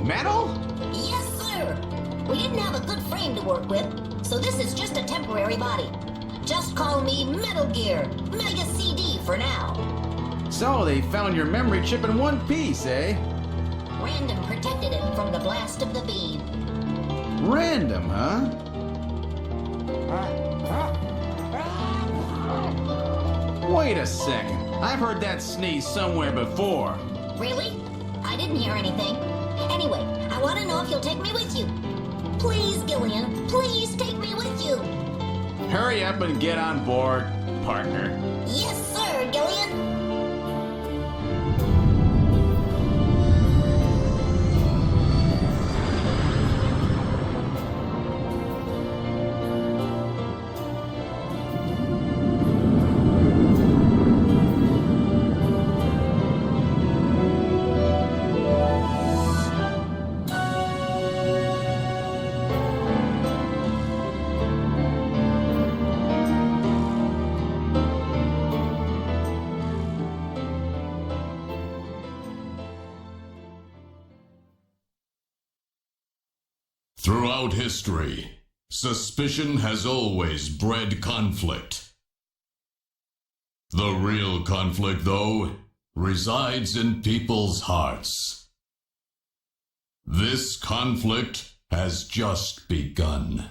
Metal? Yes, sir! We didn't have a good frame to work with, so this is just a temporary body. Just call me Metal Gear, Mega CD for now. So they found your memory chip in one piece, eh? Random protected it from the blast of the beam. Random, huh? Wait a second. I've heard that sneeze somewhere before. Really? I didn't hear anything. Anyway, I want to know if you'll take me with you. Please, Gillian, please take me with you. Hurry up and get on board, partner. Yes, sir, Gillian. Throughout history, suspicion has always bred conflict. The real conflict, though, resides in people's hearts. This conflict has just begun.